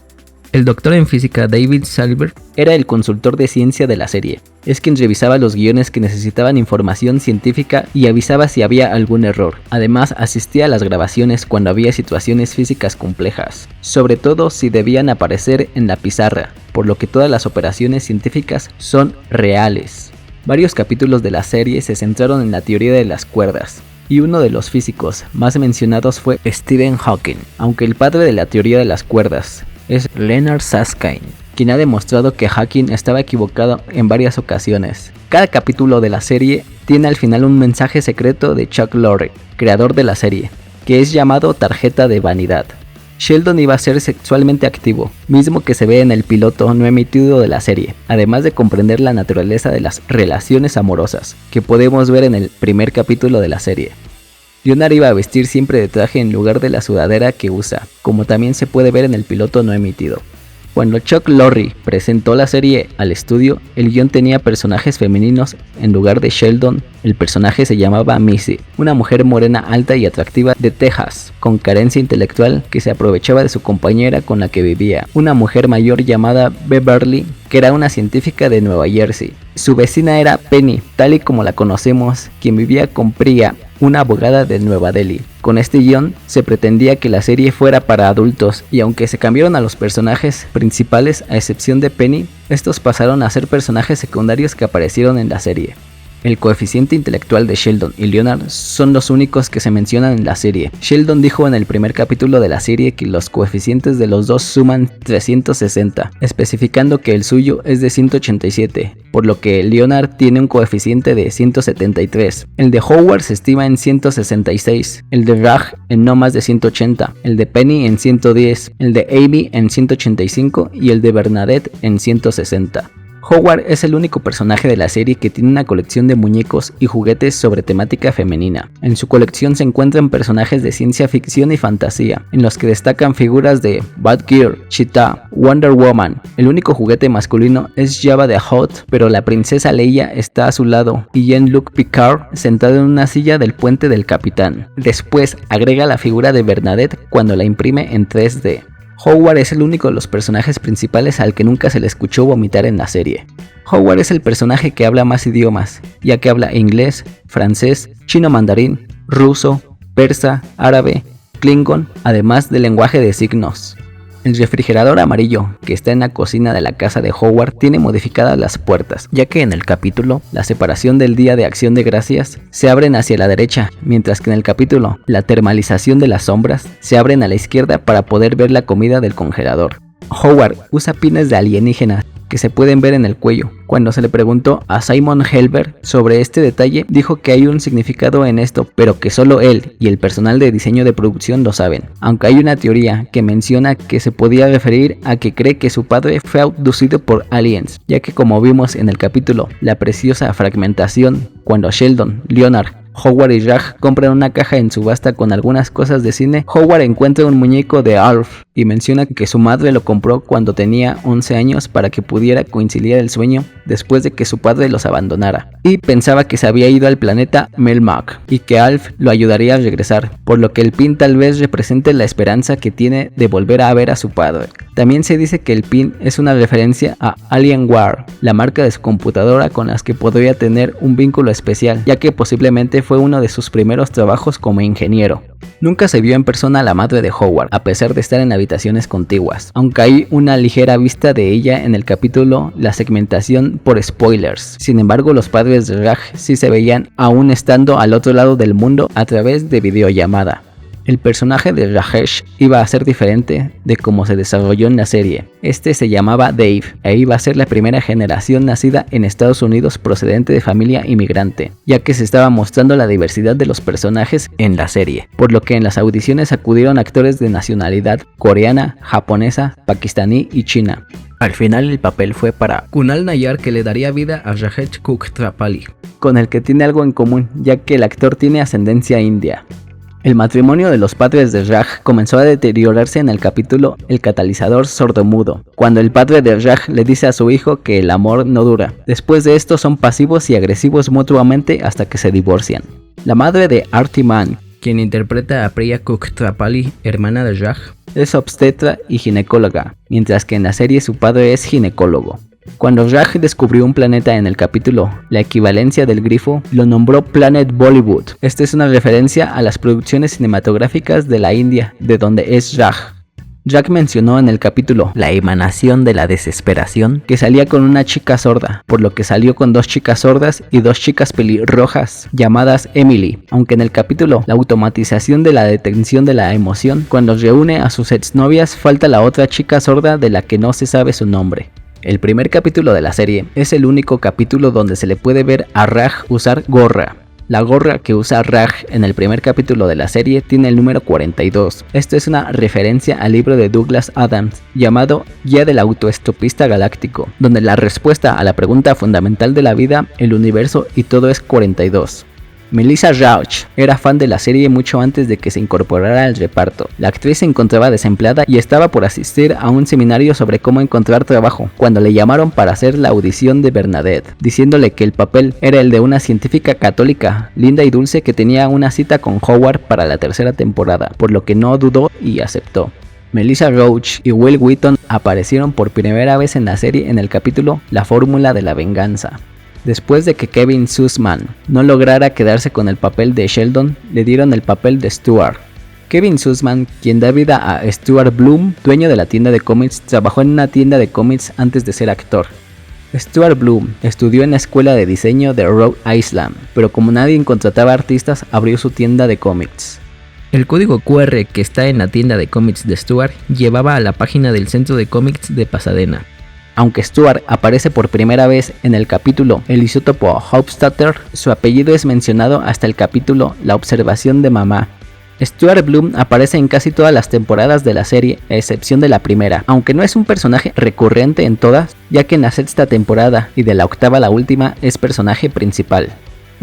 El doctor en física David Silver era el consultor de ciencia de la serie. Es quien revisaba los guiones que necesitaban información científica y avisaba si había algún error. Además, asistía a las grabaciones cuando había situaciones físicas complejas, sobre todo si debían aparecer en la pizarra, por lo que todas las operaciones científicas son reales. Varios capítulos de la serie se centraron en la teoría de las cuerdas, y uno de los físicos más mencionados fue Stephen Hawking, aunque el padre de la teoría de las cuerdas es Leonard Susskind, quien ha demostrado que Hawking estaba equivocado en varias ocasiones. Cada capítulo de la serie tiene al final un mensaje secreto de Chuck Lorre, creador de la serie, que es llamado tarjeta de vanidad. Sheldon iba a ser sexualmente activo, mismo que se ve en el piloto no emitido de la serie, además de comprender la naturaleza de las relaciones amorosas, que podemos ver en el primer capítulo de la serie. Leonard iba a vestir siempre de traje en lugar de la sudadera que usa, como también se puede ver en el piloto no emitido. Cuando Chuck Lorre presentó la serie al estudio, el guión tenía personajes femeninos en lugar de Sheldon. El personaje se llamaba Missy, una mujer morena alta y atractiva de Texas, con carencia intelectual que se aprovechaba de su compañera con la que vivía, una mujer mayor llamada Beverly, que era una científica de Nueva Jersey. Su vecina era Penny, tal y como la conocemos, quien vivía con Priya, una abogada de Nueva Delhi. Con este guión se pretendía que la serie fuera para adultos, y aunque se cambiaron a los personajes principales a excepción de Penny, estos pasaron a ser personajes secundarios que aparecieron en la serie. El coeficiente intelectual de Sheldon y Leonard son los únicos que se mencionan en la serie. Sheldon dijo en el primer capítulo de la serie que los coeficientes de los dos suman 360, especificando que el suyo es de 187, por lo que Leonard tiene un coeficiente de 173. El de Howard se estima en 166, el de Raj en no más de 180, el de Penny en 110, el de Amy en 185 y el de Bernadette en 160. Howard es el único personaje de la serie que tiene una colección de muñecos y juguetes sobre temática femenina. En su colección se encuentran personajes de ciencia ficción y fantasía, en los que destacan figuras de Batgirl, Cheetah, Wonder Woman. El único juguete masculino es Jabba the Hutt, pero la princesa Leia está a su lado y Jean-Luc Picard sentado en una silla del puente del capitán. Después agrega la figura de Bernadette cuando la imprime en 3D. Howard es el único de los personajes principales al que nunca se le escuchó vomitar en la serie. Howard es el personaje que habla más idiomas, ya que habla inglés, francés, chino mandarín, ruso, persa, árabe, klingon, además del lenguaje de signos. El refrigerador amarillo que está en la cocina de la casa de Howard tiene modificadas las puertas, ya que en el capítulo la separación del Día de Acción de Gracias se abren hacia la derecha, mientras que en el capítulo la termalización de las sombras se abren a la izquierda para poder ver la comida del congelador. Howard usa pines de alienígena que se pueden ver en el cuello. Cuando se le preguntó a Simon Helberg sobre este detalle, dijo que hay un significado en esto, pero que solo él y el personal de diseño de producción lo saben. Aunque hay una teoría que menciona que se podía referir a que cree que su padre fue abducido por aliens, ya que como vimos en el capítulo La preciosa fragmentación, cuando Sheldon, Leonard, Howard y Raj compran una caja en subasta con algunas cosas de cine, Howard encuentra un muñeco de Alf y menciona que su madre lo compró cuando tenía 11 años para que pudiera conciliar el sueño después de que su padre los abandonara, y pensaba que se había ido al planeta Melmac y que Alf lo ayudaría a regresar, por lo que el pin tal vez represente la esperanza que tiene de volver a ver a su padre. También se dice que el pin es una referencia a Alienware, la marca de su computadora con las que podría tener un vínculo especial, ya que posiblemente fue uno de sus primeros trabajos como ingeniero. Nunca se vio en persona a la madre de Howard, a pesar de estar en habitaciones contiguas, aunque hay una ligera vista de ella en el capítulo La segmentación por spoilers. Sin embargo, los padres de Raj sí se veían aún estando al otro lado del mundo a través de videollamada. El personaje de Rajesh iba a ser diferente de cómo se desarrolló en la serie. Este se llamaba Dave e iba a ser la primera generación nacida en Estados Unidos procedente de familia inmigrante, ya que se estaba mostrando la diversidad de los personajes en la serie, por lo que en las audiciones acudieron actores de nacionalidad coreana, japonesa, pakistaní y china. Al final el papel fue para Kunal Nayyar, que le daría vida a Rajesh Kuktrapali, con el que tiene algo en común, ya que el actor tiene ascendencia india. El matrimonio de los padres de Raj comenzó a deteriorarse en el capítulo El catalizador sordomudo, cuando el padre de Raj le dice a su hijo que el amor no dura. Después de esto son pasivos y agresivos mutuamente hasta que se divorcian. La madre de Arti Man, quien interpreta a Priya Kuktrapali, hermana de Raj, es obstetra y ginecóloga, mientras que en la serie su padre es ginecólogo. Cuando Raj descubrió un planeta en el capítulo La equivalencia del grifo, lo nombró Planet Bollywood. Esta es una referencia a las producciones cinematográficas de la India, de donde es Raj. Raj mencionó en el capítulo La emanación de la desesperación que salía con una chica sorda, por lo que salió con 2 chicas sordas y 2 chicas pelirrojas llamadas Emily, aunque en el capítulo La automatización de la detención de la emoción, cuando reúne a sus exnovias falta la otra chica sorda de la que no se sabe su nombre. El primer capítulo de la serie es el único capítulo donde se le puede ver a Raj usar gorra. La gorra que usa Raj en el primer capítulo de la serie tiene el número 42. Esto es una referencia al libro de Douglas Adams llamado Guía del autoestopista galáctico, donde la respuesta a la pregunta fundamental de la vida, el universo y todo es 42. Melissa Rauch era fan de la serie mucho antes de que se incorporara al reparto. La actriz se encontraba desempleada y estaba por asistir a un seminario sobre cómo encontrar trabajo, cuando le llamaron para hacer la audición de Bernadette, diciéndole que el papel era el de una científica católica, linda y dulce, que tenía una cita con Howard para la 3ª temporada, por lo que no dudó y aceptó. Melissa Rauch y Will Wheaton aparecieron por primera vez en la serie en el capítulo La fórmula de la venganza. Después de que Kevin Sussman no lograra quedarse con el papel de Sheldon, le dieron el papel de Stuart. Kevin Sussman, quien da vida a Stuart Bloom, dueño de la tienda de cómics, trabajó en una tienda de cómics antes de ser actor. Stuart Bloom estudió en la escuela de diseño de Rhode Island, pero como nadie contrataba artistas, abrió su tienda de cómics. El código QR que está en la tienda de cómics de Stuart llevaba a la página del Centro de Cómics de Pasadena. Aunque Stuart aparece por primera vez en el capítulo El isótopo Hofstadter, su apellido es mencionado hasta el capítulo La observación de mamá. Stuart Bloom aparece en casi todas las temporadas de la serie, a excepción de la primera, aunque no es un personaje recurrente en todas, ya que en la 6ª temporada y de la 8ª a la última es personaje principal.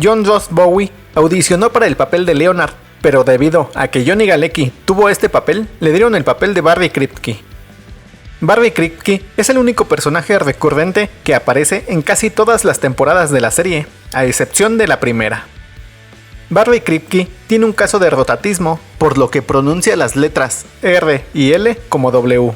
John Ross Bowie audicionó para el papel de Leonard, pero debido a que Johnny Galecki tuvo este papel, le dieron el papel de Barry Kripke. Barry Kripke es el único personaje recurrente que aparece en casi todas las temporadas de la serie, a excepción de la primera. Barry Kripke tiene un caso de rotatismo, por lo que pronuncia las letras R y L como W.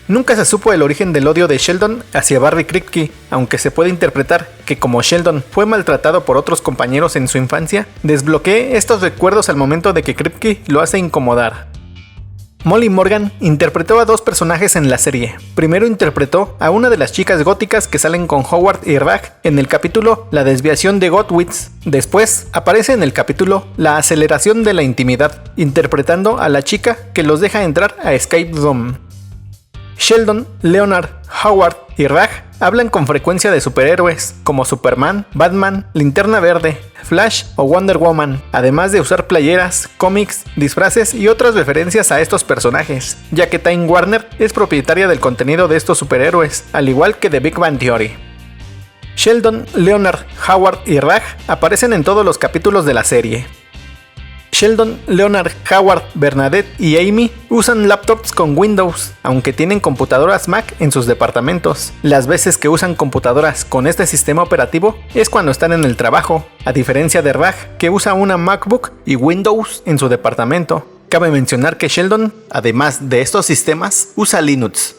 Nunca se supo el origen del odio de Sheldon hacia Barry Kripke, aunque se puede interpretar que como Sheldon fue maltratado por otros compañeros en su infancia, desbloquee estos recuerdos al momento de que Kripke lo hace incomodar. Molly Morgan interpretó a 2 personajes en la serie. Primero interpretó a una de las chicas góticas que salen con Howard y Raj en el capítulo La desviación de Godwitz. Después aparece en el capítulo La aceleración de la intimidad, interpretando a la chica que los deja entrar a Escape Room. Sheldon, Leonard, Howard y Raj hablan con frecuencia de superhéroes como Superman, Batman, Linterna Verde, Flash o Wonder Woman, además de usar playeras, cómics, disfraces y otras referencias a estos personajes, ya que Time Warner es propietaria del contenido de estos superhéroes, al igual que de Big Bang Theory. Sheldon, Leonard, Howard y Raj aparecen en todos los capítulos de la serie. Sheldon, Leonard, Howard, Bernadette y Amy usan laptops con Windows, aunque tienen computadoras Mac en sus departamentos. Las veces que usan computadoras con este sistema operativo es cuando están en el trabajo, a diferencia de Raj, que usa una MacBook y Windows en su departamento. Cabe mencionar que Sheldon, además de estos sistemas, usa Linux.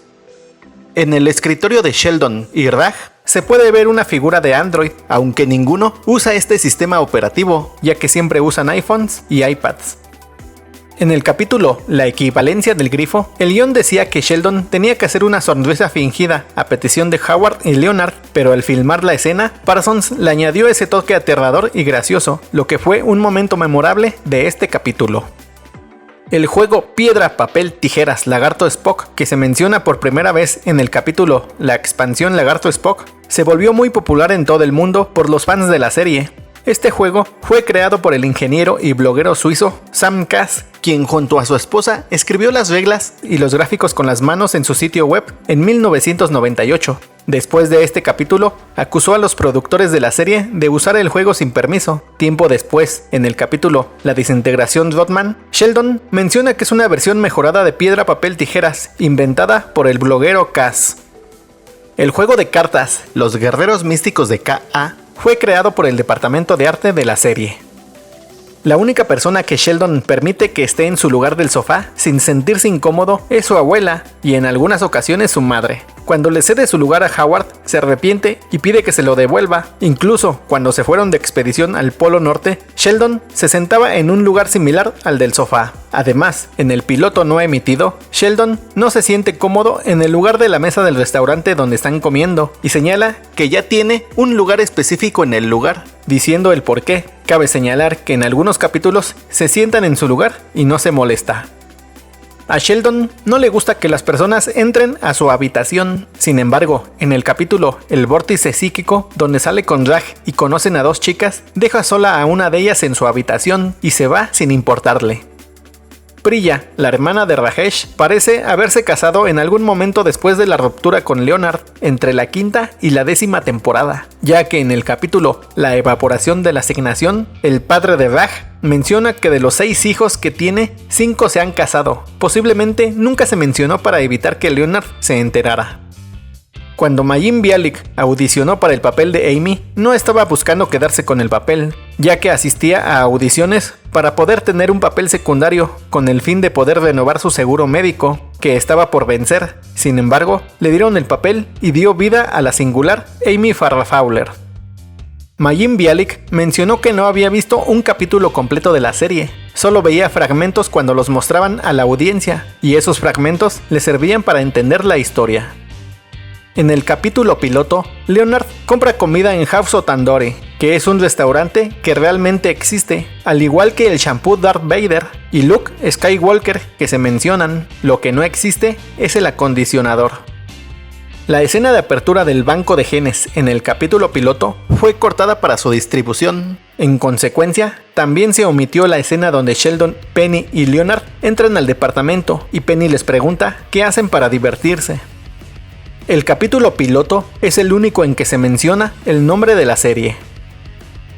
En el escritorio de Sheldon y Raj se puede ver una figura de Android, aunque ninguno usa este sistema operativo, ya que siempre usan iPhones y iPads. En el capítulo La equivalencia del grifo, el guión decía que Sheldon tenía que hacer una sonrisa fingida a petición de Howard y Leonard, pero al filmar la escena, Parsons le añadió ese toque aterrador y gracioso, lo que fue un momento memorable de este capítulo. El juego Piedra, Papel, Tijeras, Lagarto Spock, que se menciona por primera vez en el capítulo La expansión Lagarto Spock, se volvió muy popular en todo el mundo por los fans de la serie. Este juego fue creado por el ingeniero y bloguero suizo Sam Kass, quien junto a su esposa escribió las reglas y los gráficos con las manos en su sitio web en 1998. Después de este capítulo, acusó a los productores de la serie de usar el juego sin permiso. Tiempo después, en el capítulo La desintegración Rodman, Sheldon menciona que es una versión mejorada de Piedra, Papel, Tijeras, inventada por el bloguero Kass. El juego de cartas Los Guerreros Místicos de K.A. fue creado por el departamento de arte de la serie. La única persona que Sheldon permite que esté en su lugar del sofá sin sentirse incómodo es su abuela y en algunas ocasiones su madre. Cuando le cede su lugar a Howard, se arrepiente y pide que se lo devuelva. Incluso cuando se fueron de expedición al Polo Norte, Sheldon se sentaba en un lugar similar al del sofá. Además, en el piloto no emitido, Sheldon no se siente cómodo en el lugar de la mesa del restaurante donde están comiendo y señala que ya tiene un lugar específico en el lugar, diciendo el por qué. Cabe señalar que en algunos capítulos se sientan en su lugar y no se molesta. A Sheldon no le gusta que las personas entren a su habitación. Sin embargo, en el capítulo El vórtice psíquico, donde sale con Raj y conocen a dos chicas, deja sola a una de ellas en su habitación y se va sin importarle. Priya, la hermana de Rajesh, parece haberse casado en algún momento después de la ruptura con Leonard entre la 5ª y la 10ª temporada, ya que en el capítulo La evaporación de la asignación, el padre de Raj menciona que de los 6 hijos que tiene, 5 se han casado. Posiblemente nunca se mencionó para evitar que Leonard se enterara. Cuando Mayim Bialik audicionó para el papel de Amy, no estaba buscando quedarse con el papel, ya que asistía a audiciones para poder tener un papel secundario con el fin de poder renovar su seguro médico, que estaba por vencer. Sin embargo, le dieron el papel y dio vida a la singular Amy Farrah Fowler. Mayim Bialik mencionó que no había visto un capítulo completo de la serie, solo veía fragmentos cuando los mostraban a la audiencia, y esos fragmentos le servían para entender la historia. En el capítulo piloto, Leonard compra comida en House of Tandoori, que es un restaurante que realmente existe, al igual que el shampoo Darth Vader y Luke Skywalker que se mencionan. Lo que no existe es el acondicionador. La escena de apertura del banco de genes en el capítulo piloto fue cortada para su distribución. En consecuencia, también se omitió la escena donde Sheldon, Penny y Leonard entran al departamento y Penny les pregunta qué hacen para divertirse. El capítulo piloto es el único en que se menciona el nombre de la serie.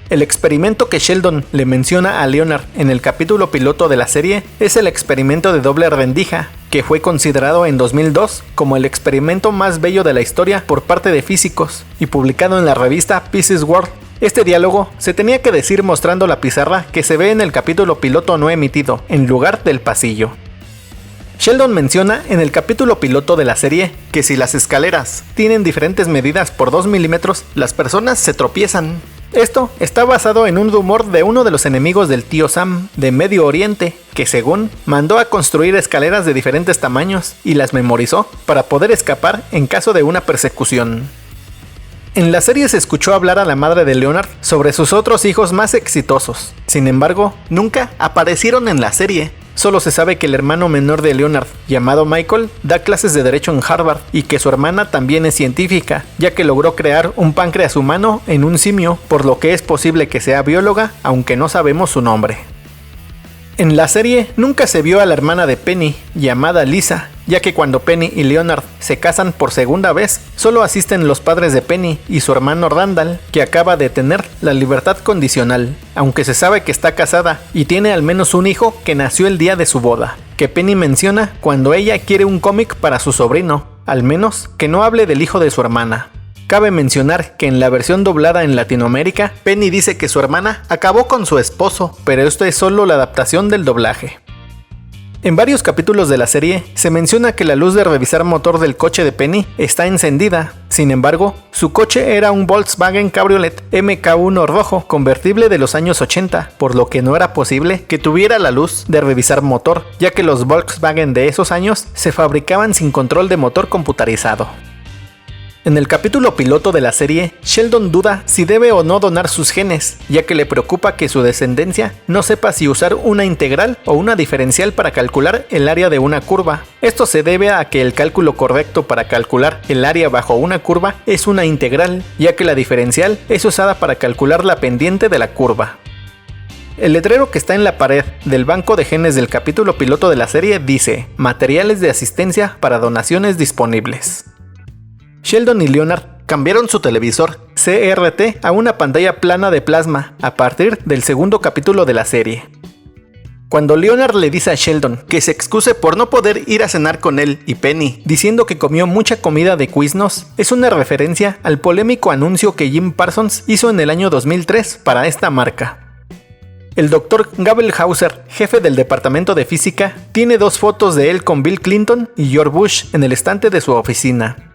El experimento que Sheldon le menciona a Leonard en el capítulo piloto de la serie es el experimento de doble rendija, que fue considerado en 2002 como el experimento más bello de la historia por parte de físicos y publicado en la revista Physics World. Este diálogo se tenía que decir mostrando la pizarra que se ve en el capítulo piloto no emitido, en lugar del pasillo. Sheldon menciona en el capítulo piloto de la serie que si las escaleras tienen diferentes medidas por 2 milímetros, las personas se tropiezan. Esto está basado en un rumor de uno de los enemigos del tío Sam de Medio Oriente, que según mandó a construir escaleras de diferentes tamaños y las memorizó para poder escapar en caso de una persecución. En la serie se escuchó hablar a la madre de Leonard sobre sus otros hijos más exitosos. Sin embargo, nunca aparecieron en la serie. Solo se sabe que el hermano menor de Leonard, llamado Michael, da clases de derecho en Harvard y que su hermana también es científica, ya que logró crear un páncreas humano en un simio, por lo que es posible que sea bióloga, aunque no sabemos su nombre. En la serie nunca se vio a la hermana de Penny, llamada Lisa, ya que cuando Penny y Leonard se casan por segunda vez, solo asisten los padres de Penny y su hermano Randall, que acaba de tener la libertad condicional, aunque se sabe que está casada y tiene al menos un hijo que nació el día de su boda, que Penny menciona cuando ella quiere un cómic para su sobrino, al menos que no hable del hijo de su hermana. Cabe mencionar que en la versión doblada en Latinoamérica, Penny dice que su hermana acabó con su esposo, pero esto es solo la adaptación del doblaje. En varios capítulos de la serie se menciona que la luz de revisar motor del coche de Penny está encendida. Sin embargo, su coche era un Volkswagen Cabriolet MK1 rojo convertible de los años 80, por lo que no era posible que tuviera la luz de revisar motor, ya que los Volkswagen de esos años se fabricaban sin control de motor computarizado. En el capítulo piloto de la serie, Sheldon duda si debe o no donar sus genes, ya que le preocupa que su descendencia no sepa si usar una integral o una diferencial para calcular el área de una curva. Esto se debe a que el cálculo correcto para calcular el área bajo una curva es una integral, ya que la diferencial es usada para calcular la pendiente de la curva. El letrero que está en la pared del banco de genes del capítulo piloto de la serie dice: materiales de asistencia para donaciones disponibles. Sheldon y Leonard cambiaron su televisor CRT a una pantalla plana de plasma a partir del segundo capítulo de la serie. Cuando Leonard le dice a Sheldon que se excuse por no poder ir a cenar con él y Penny, diciendo que comió mucha comida de Quiznos, es una referencia al polémico anuncio que Jim Parsons hizo en el año 2003 para esta marca. El Dr. Gabel Hauser, jefe del departamento de física, tiene 2 fotos de él con Bill Clinton y George Bush en el estante de su oficina.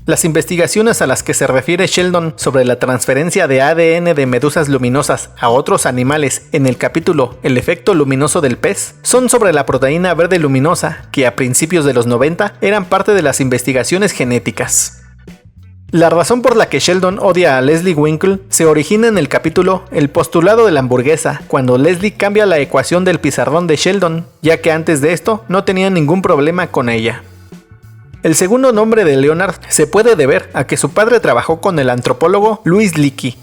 Las investigaciones a las que se refiere Sheldon sobre la transferencia de ADN de medusas luminosas a otros animales en el capítulo El efecto luminoso del pez son sobre la proteína verde luminosa, que a principios de los 90 eran parte de las investigaciones genéticas. La razón por la que Sheldon odia a Leslie Winkle se origina en el capítulo El postulado de la hamburguesa, cuando Leslie cambia la ecuación del pizarrón de Sheldon, ya que antes de esto no tenía ningún problema con ella. El segundo nombre de Leonard se puede deber a que su padre trabajó con el antropólogo Louis Leakey.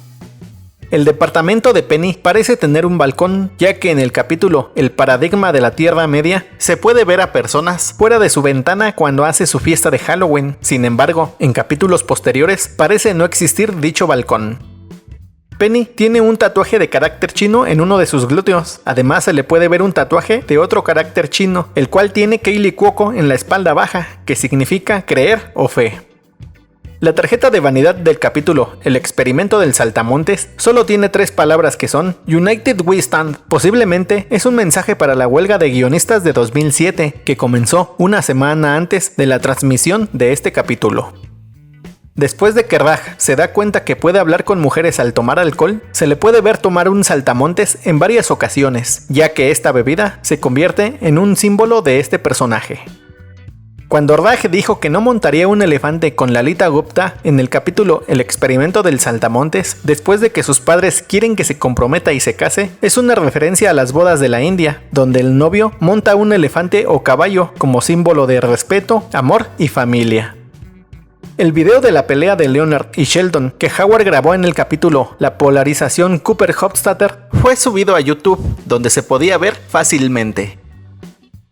El departamento de Penny parece tener un balcón, ya que en el capítulo El paradigma de la Tierra Media se puede ver a personas fuera de su ventana cuando hace su fiesta de Halloween. Sin embargo, en capítulos posteriores parece no existir dicho balcón. Penny tiene un tatuaje de carácter chino en uno de sus glúteos. Además se le puede ver un tatuaje de otro carácter chino, el cual tiene Kaley Cuoco en la espalda baja, que significa creer o fe. La tarjeta de vanidad del capítulo El experimento del saltamontes solo tiene 3 palabras que son United We Stand. Posiblemente es un mensaje para la huelga de guionistas de 2007, que comenzó una semana antes de la transmisión de este capítulo. Después de que Raj se da cuenta que puede hablar con mujeres al tomar alcohol, se le puede ver tomar un saltamontes en varias ocasiones, ya que esta bebida se convierte en un símbolo de este personaje. Cuando Raj dijo que no montaría un elefante con Lalita Gupta en el capítulo El experimento del saltamontes, después de que sus padres quieren que se comprometa y se case, es una referencia a las bodas de la India, donde el novio monta un elefante o caballo como símbolo de respeto, amor y familia. El video de la pelea de Leonard y Sheldon que Howard grabó en el capítulo La polarización Cooper-Hofstadter fue subido a YouTube, donde se podía ver fácilmente.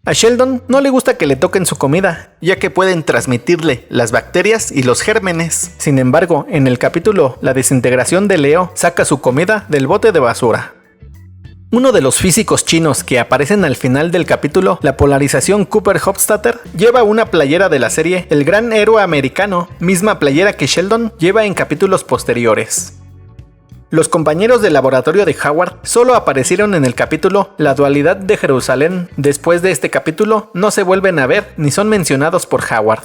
A Sheldon no le gusta que le toquen su comida, ya que pueden transmitirle las bacterias y los gérmenes. Sin embargo, en el capítulo La desintegración de Leo saca su comida del bote de basura. Uno de los físicos chinos que aparecen al final del capítulo La polarización Cooper-Hofstadter lleva una playera de la serie El gran héroe americano, misma playera que Sheldon lleva en capítulos posteriores. Los compañeros del laboratorio de Howard solo aparecieron en el capítulo La dualidad de Jerusalén. Después de este capítulo no se vuelven a ver ni son mencionados por Howard.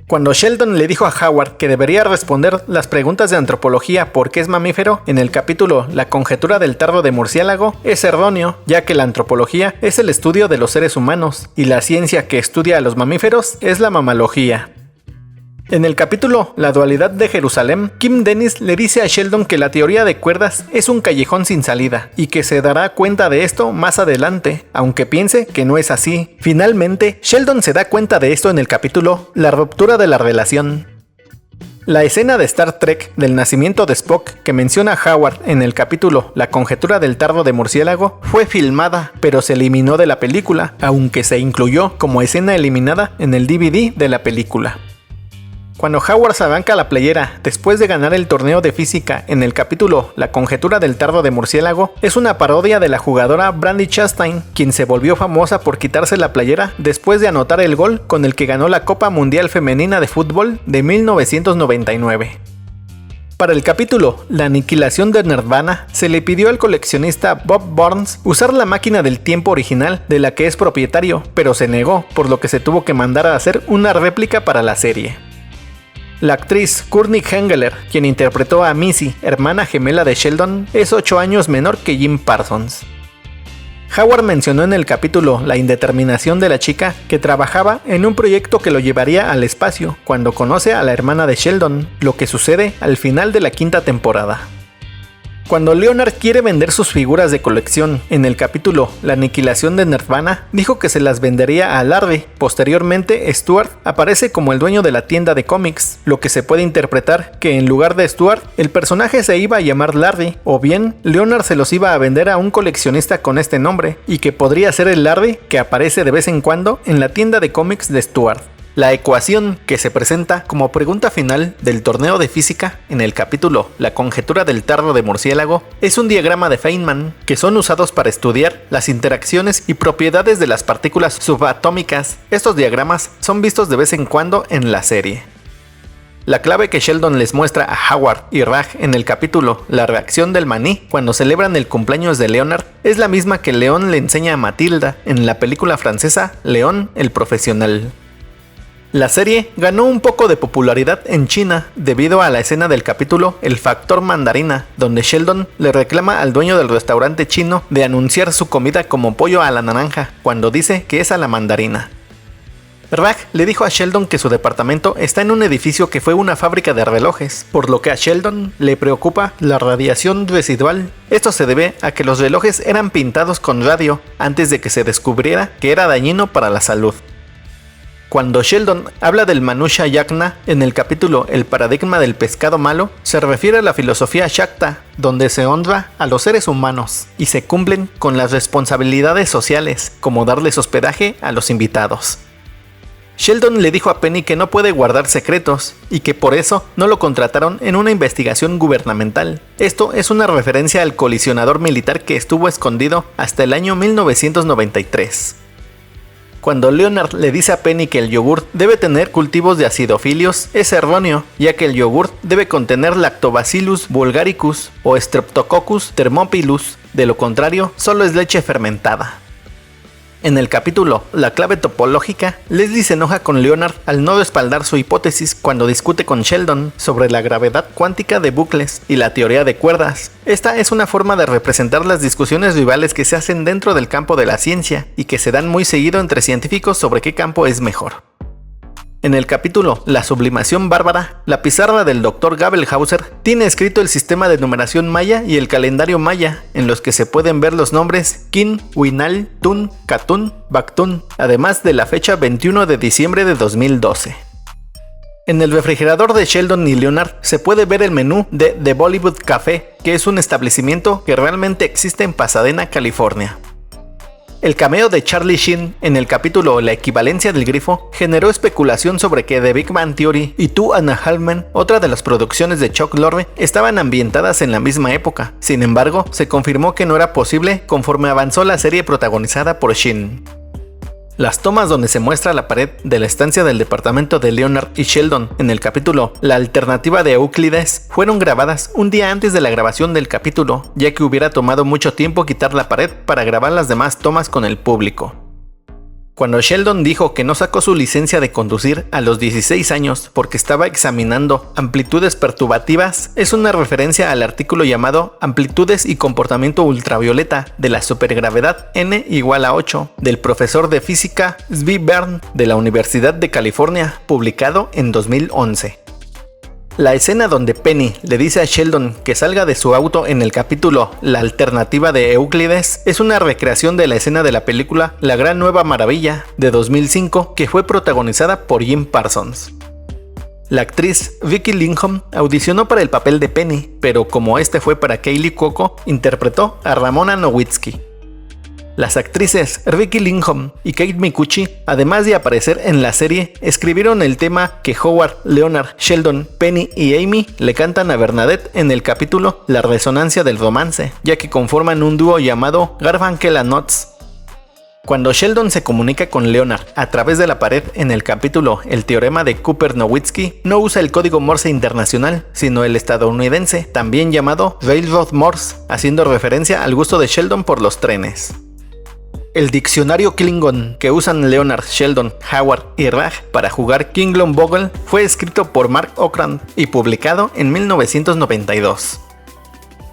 Cuando Sheldon le dijo a Howard que debería responder las preguntas de antropología por qué es mamífero, en el capítulo La conjetura del tardo de murciélago, es erróneo, ya que la antropología es el estudio de los seres humanos, y la ciencia que estudia a los mamíferos es la mamalogía. En el capítulo La dualidad de Jerusalén, Kim Dennis le dice a Sheldon que la teoría de cuerdas es un callejón sin salida y que se dará cuenta de esto más adelante, aunque piense que no es así. Finalmente, Sheldon se da cuenta de esto en el capítulo La ruptura de la relación. La escena de Star Trek del nacimiento de Spock que menciona Howard en el capítulo La conjetura del tardo de murciélago fue filmada, pero se eliminó de la película, aunque se incluyó como escena eliminada en el DVD de la película. Cuando Howard se arranca la playera después de ganar el torneo de física en el capítulo La conjetura del tardo de murciélago, es una parodia de la jugadora Brandi Chastain, quien se volvió famosa por quitarse la playera después de anotar el gol con el que ganó la Copa Mundial Femenina de Fútbol de 1999. Para el capítulo La aniquilación de Nirvana, se le pidió al coleccionista Bob Burns usar la máquina del tiempo original de la que es propietario, pero se negó, por lo que se tuvo que mandar a hacer una réplica para la serie. La actriz Courtney Hengeler, quien interpretó a Missy, hermana gemela de Sheldon, es 8 años menor que Jim Parsons. Howard mencionó en el capítulo la indeterminación de la chica que trabajaba en un proyecto que lo llevaría al espacio cuando conoce a la hermana de Sheldon, lo que sucede al final de la quinta temporada. Cuando Leonard quiere vender sus figuras de colección en el capítulo La aniquilación de Nirvana, dijo que se las vendería a Larry. Posteriormente, Stuart aparece como el dueño de la tienda de cómics, lo que se puede interpretar que en lugar de Stuart, el personaje se iba a llamar Larry, o bien Leonard se los iba a vender a un coleccionista con este nombre, y que podría ser el Larry que aparece de vez en cuando en la tienda de cómics de Stuart. La ecuación que se presenta como pregunta final del torneo de física en el capítulo La conjetura del tarro de murciélago es un diagrama de Feynman que son usados para estudiar las interacciones y propiedades de las partículas subatómicas. Estos diagramas son vistos de vez en cuando en la serie. La clave que Sheldon les muestra a Howard y Raj en el capítulo La reacción del maní cuando celebran el cumpleaños de Leonard es la misma que León le enseña a Matilda en la película francesa León el profesional. La serie ganó un poco de popularidad en China debido a la escena del capítulo El factor mandarina, donde Sheldon le reclama al dueño del restaurante chino de anunciar su comida como pollo a la naranja, cuando dice que es a la mandarina. Raj le dijo a Sheldon que su departamento está en un edificio que fue una fábrica de relojes, por lo que a Sheldon le preocupa la radiación residual. Esto se debe a que los relojes eran pintados con radio antes de que se descubriera que era dañino para la salud. Cuando Sheldon habla del Manusha Yajna en el capítulo El paradigma del pescado malo, se refiere a la filosofía Shakta, donde se honra a los seres humanos y se cumplen con las responsabilidades sociales, como darles hospedaje a los invitados. Sheldon le dijo a Penny que no puede guardar secretos y que por eso no lo contrataron en una investigación gubernamental. Esto es una referencia al colisionador militar que estuvo escondido hasta el año 1993. Cuando Leonard le dice a Penny que el yogurt debe tener cultivos de acidofilios, es erróneo, ya que el yogurt debe contener Lactobacillus bulgaricus o Streptococcus thermophilus, de lo contrario, solo es leche fermentada. En el capítulo La clave topológica, Leslie se enoja con Leonard al no respaldar su hipótesis cuando discute con Sheldon sobre la gravedad cuántica de bucles y la teoría de cuerdas. Esta es una forma de representar las discusiones rivales que se hacen dentro del campo de la ciencia y que se dan muy seguido entre científicos sobre qué campo es mejor. En el capítulo La sublimación bárbara, la pizarra del Dr. Gabelhauser tiene escrito el sistema de numeración maya y el calendario maya, en los que se pueden ver los nombres Kin, Winal, Tun, Katun, Bactun, además de la fecha 21 de diciembre de 2012. En el refrigerador de Sheldon y Leonard se puede ver el menú de The Bollywood Café, que es un establecimiento que realmente existe en Pasadena, California. El cameo de Charlie Sheen en el capítulo La equivalencia del grifo generó especulación sobre que The Big Bang Theory y Two and a Half Men, otra de las producciones de Chuck Lorre, estaban ambientadas en la misma época. Sin embargo, se confirmó que no era posible conforme avanzó la serie protagonizada por Sheen. Las tomas donde se muestra la pared de la estancia del departamento de Leonard y Sheldon en el capítulo La alternativa de Euclides fueron grabadas un día antes de la grabación del capítulo, ya que hubiera tomado mucho tiempo quitar la pared para grabar las demás tomas con el público. Cuando Sheldon dijo que no sacó su licencia de conducir a los 16 años porque estaba examinando amplitudes perturbativas, es una referencia al artículo llamado Amplitudes y comportamiento ultravioleta de la supergravedad n igual a 8 del profesor de física Zvi Bern de la Universidad de California, publicado en 2011. La escena donde Penny le dice a Sheldon que salga de su auto en el capítulo La alternativa de Euclides es una recreación de la escena de la película La Gran Nueva Maravilla de 2005 que fue protagonizada por Jim Parsons. La actriz Vicky Lincoln audicionó para el papel de Penny, pero como este fue para Kaylee Cuoco, interpretó a Ramona Nowitzki. Las actrices Vicky Lincoln y Kate Micucci, además de aparecer en la serie, escribieron el tema que Howard, Leonard, Sheldon, Penny y Amy le cantan a Bernadette en el capítulo La resonancia del romance, ya que conforman un dúo llamado Garfunkel and Oates. Cuando Sheldon se comunica con Leonard a través de la pared en el capítulo El teorema de Cooper-Nowitzki, no usa el código Morse internacional, sino el estadounidense, también llamado Railroad Morse, haciendo referencia al gusto de Sheldon por los trenes. El diccionario Klingon que usan Leonard, Sheldon, Howard y Raj para jugar Klingon Bogle fue escrito por Mark Okrand y publicado en 1992.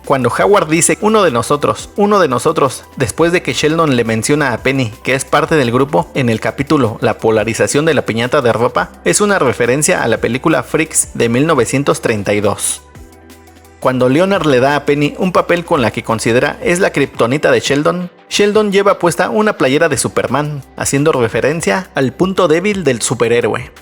Cuando Howard dice uno de nosotros, después de que Sheldon le menciona a Penny que es parte del grupo en el capítulo La polarización de la piñata de ropa, es una referencia a la película Freaks de 1932. Cuando Leonard le da a Penny un papel con la que considera es la kriptonita de Sheldon, Sheldon lleva puesta una playera de Superman, haciendo referencia al punto débil del superhéroe.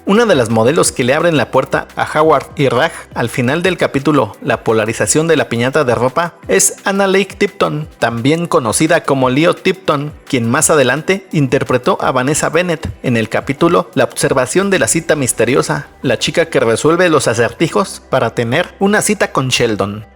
Una de las modelos que le abren la puerta a Howard y Raj al final del capítulo La polarización de la piñata de ropa es Anna Lake Tipton, también conocida como Leo Tipton, quien más adelante interpretó a Vanessa Bennett en el capítulo La observación de la cita misteriosa, la chica que resuelve los acertijos para tener una cita con Sheldon.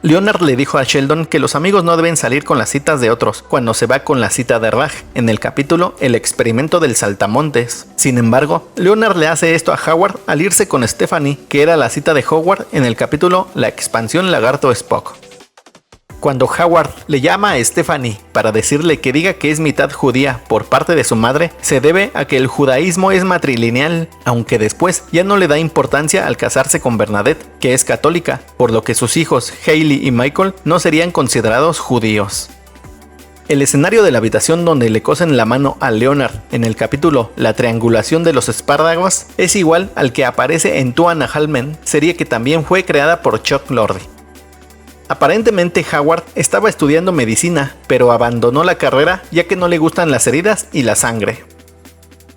Leonard le dijo a Sheldon que los amigos no deben salir con las citas de otros cuando se va con la cita de Raj en el capítulo El experimento del saltamontes. Sin embargo, Leonard le hace esto a Howard al irse con Stephanie, que era la cita de Howard en el capítulo La expansión lagarto Spock. Cuando Howard le llama a Stephanie para decirle que diga que es mitad judía por parte de su madre, se debe a que el judaísmo es matrilineal, aunque después ya no le da importancia al casarse con Bernadette, que es católica, por lo que sus hijos Hailey y Michael no serían considerados judíos. El escenario de la habitación donde le cosen la mano a Leonard en el capítulo La triangulación de los espárragos es igual al que aparece en Two and a Half Men, serie que también fue creada por Chuck Lorre. Aparentemente Howard estaba estudiando medicina, pero abandonó la carrera ya que no le gustan las heridas y la sangre.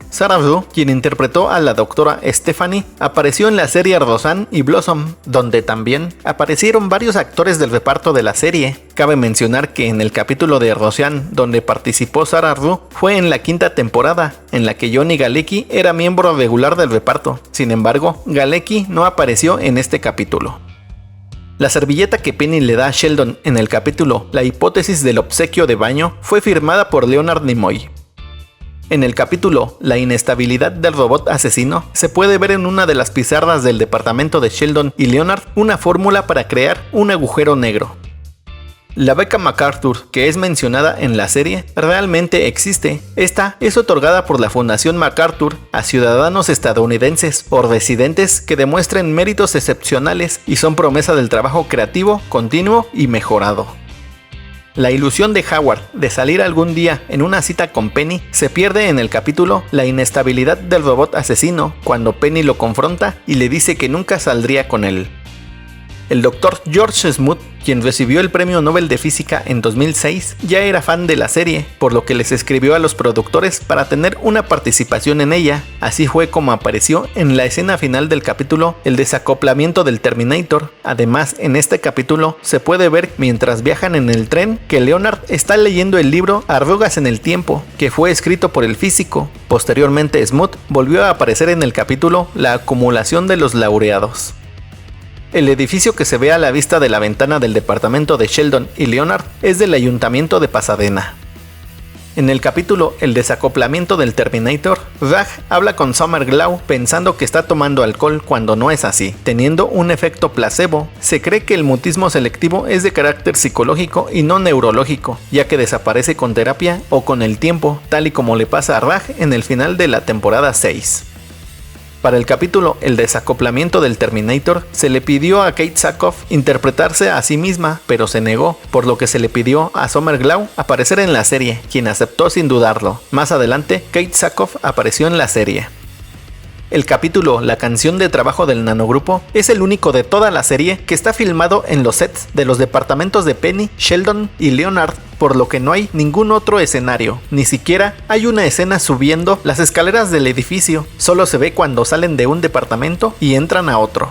Sarah Rue, quien interpretó a la doctora Stephanie, apareció en la serie Roseanne y Blossom, donde también aparecieron varios actores del reparto de la serie. Cabe mencionar que en el capítulo de Roseanne, donde participó Sarah Rue, fue en la 5ª temporada, en la que Johnny Galecki era miembro regular del reparto. Sin embargo, Galecki no apareció en este capítulo. La servilleta que Penny le da a Sheldon en el capítulo La hipótesis del obsequio de baño fue firmada por Leonard Nimoy. En el capítulo La inestabilidad del robot asesino se puede ver en una de las pizarras del departamento de Sheldon y Leonard una fórmula para crear un agujero negro. La beca MacArthur, que es mencionada en la serie, realmente existe. Esta es otorgada por la Fundación MacArthur a ciudadanos estadounidenses o residentes que demuestren méritos excepcionales y son promesa del trabajo creativo, continuo y mejorado. La ilusión de Howard de salir algún día en una cita con Penny se pierde en el capítulo La inestabilidad del robot asesino, cuando Penny lo confronta y le dice que nunca saldría con él. El Dr. George Smoot, quien recibió el Premio Nobel de Física en 2006, ya era fan de la serie, por lo que les escribió a los productores para tener una participación en ella. Así fue como apareció en la escena final del capítulo El desacoplamiento del Terminator. Además, en este capítulo se puede ver mientras viajan en el tren que Leonard está leyendo el libro Arrugas en el tiempo, que fue escrito por el físico. Posteriormente, Smoot volvió a aparecer en el capítulo La acumulación de los laureados. El edificio que se ve a la vista de la ventana del departamento de Sheldon y Leonard es del Ayuntamiento de Pasadena. En el capítulo El desacoplamiento del Terminator, Raj habla con Summer Glau pensando que está tomando alcohol cuando no es así, teniendo un efecto placebo. Se cree que el mutismo selectivo es de carácter psicológico y no neurológico, ya que desaparece con terapia o con el tiempo, tal y como le pasa a Raj en el final de la temporada 6. Para el capítulo El desacoplamiento del Terminator, se le pidió a Kate Sackhoff interpretarse a sí misma, pero se negó, por lo que se le pidió a Summer Glau aparecer en la serie, quien aceptó sin dudarlo. Más adelante, Kate Sackhoff apareció en la serie. El capítulo La canción de trabajo del nanogrupo es el único de toda la serie que está filmado en los sets de los departamentos de Penny, Sheldon y Leonard, por lo que no hay ningún otro escenario. Ni siquiera hay una escena subiendo las escaleras del edificio, solo se ve cuando salen de un departamento y entran a otro.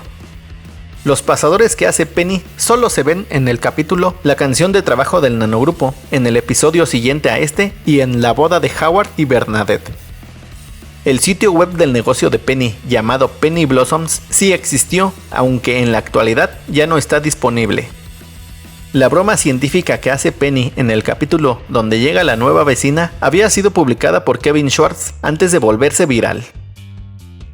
Los pasadores que hace Penny solo se ven en el capítulo La canción de trabajo del nanogrupo, en el episodio siguiente a este y en la boda de Howard y Bernadette. El sitio web del negocio de Penny, llamado Penny Blossoms, sí existió, aunque en la actualidad ya no está disponible. La broma científica que hace Penny en el capítulo donde llega la nueva vecina había sido publicada por Kevin Schwartz antes de volverse viral.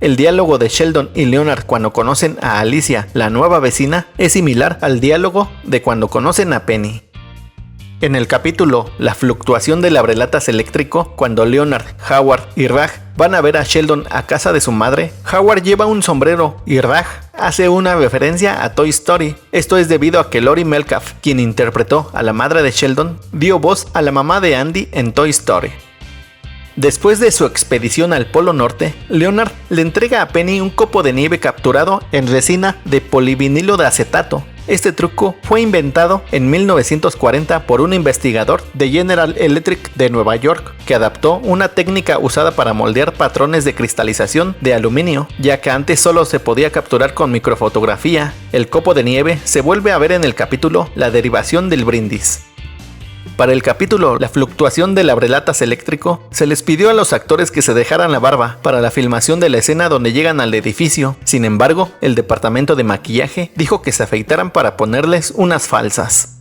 El diálogo de Sheldon y Leonard cuando conocen a Alicia, la nueva vecina, es similar al diálogo de cuando conocen a Penny. En el capítulo La fluctuación del abrelatas eléctrico, cuando Leonard, Howard y Raj van a ver a Sheldon a casa de su madre, Howard lleva un sombrero y Raj hace una referencia a Toy Story. Esto es debido a que Laurie Metcalf, quien interpretó a la madre de Sheldon, dio voz a la mamá de Andy en Toy Story. Después de su expedición al Polo Norte, Leonard le entrega a Penny un copo de nieve capturado en resina de polivinilo de acetato. Este truco fue inventado en 1940 por un investigador de General Electric de Nueva York que adaptó una técnica usada para moldear patrones de cristalización de aluminio, ya que antes solo se podía capturar con microfotografía. El copo de nieve se vuelve a ver en el capítulo La derivación del brindis. Para el capítulo La fluctuación del abrelatas eléctrico, se les pidió a los actores que se dejaran la barba para la filmación de la escena donde llegan al edificio. Sin embargo, el departamento de maquillaje dijo que se afeitaran para ponerles unas falsas.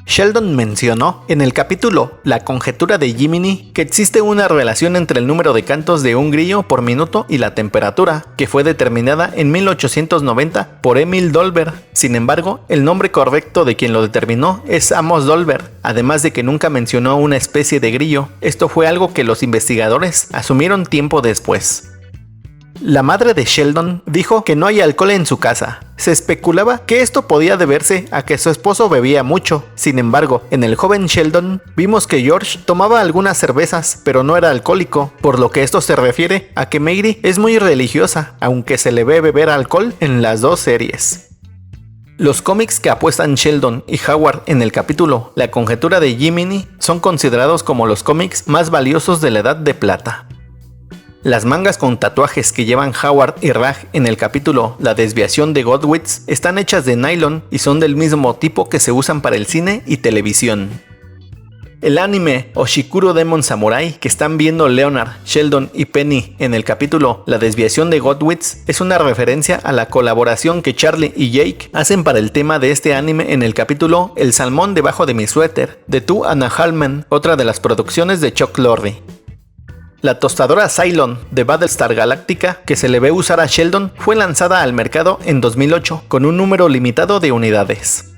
Sheldon mencionó en el capítulo La conjetura de Jiminy que existe una relación entre el número de cantos de un grillo por minuto y la temperatura, que fue determinada en 1890 por Emil Dolber. Sin embargo, el nombre correcto de quien lo determinó es Amos Dolber, además de que nunca mencionó una especie de grillo. Esto fue algo que los investigadores asumieron tiempo después. La madre de Sheldon dijo que no hay alcohol en su casa. Se especulaba que esto podía deberse a que su esposo bebía mucho. Sin embargo, en el joven Sheldon vimos que George tomaba algunas cervezas, pero no era alcohólico, por lo que esto se refiere a que Mary es muy religiosa, aunque se le ve beber alcohol en las dos series. Los cómics que apuestan Sheldon y Howard en el capítulo La conjetura de Jiminy son considerados como los cómics más valiosos de la Edad de Plata. Las mangas con tatuajes que llevan Howard y Raj en el capítulo La desviación de Godwits están hechas de nylon y son del mismo tipo que se usan para el cine y televisión. El anime Oshikuro Demon Samurai que están viendo Leonard, Sheldon y Penny en el capítulo La desviación de Godwits es una referencia a la colaboración que Charlie y Jake hacen para el tema de este anime en el capítulo El salmón debajo de mi suéter de Two and a Half Men, otra de las producciones de Chuck Lorre. La tostadora Cylon de Battlestar Galactica que se le ve usar a Sheldon fue lanzada al mercado en 2008 con un número limitado de unidades.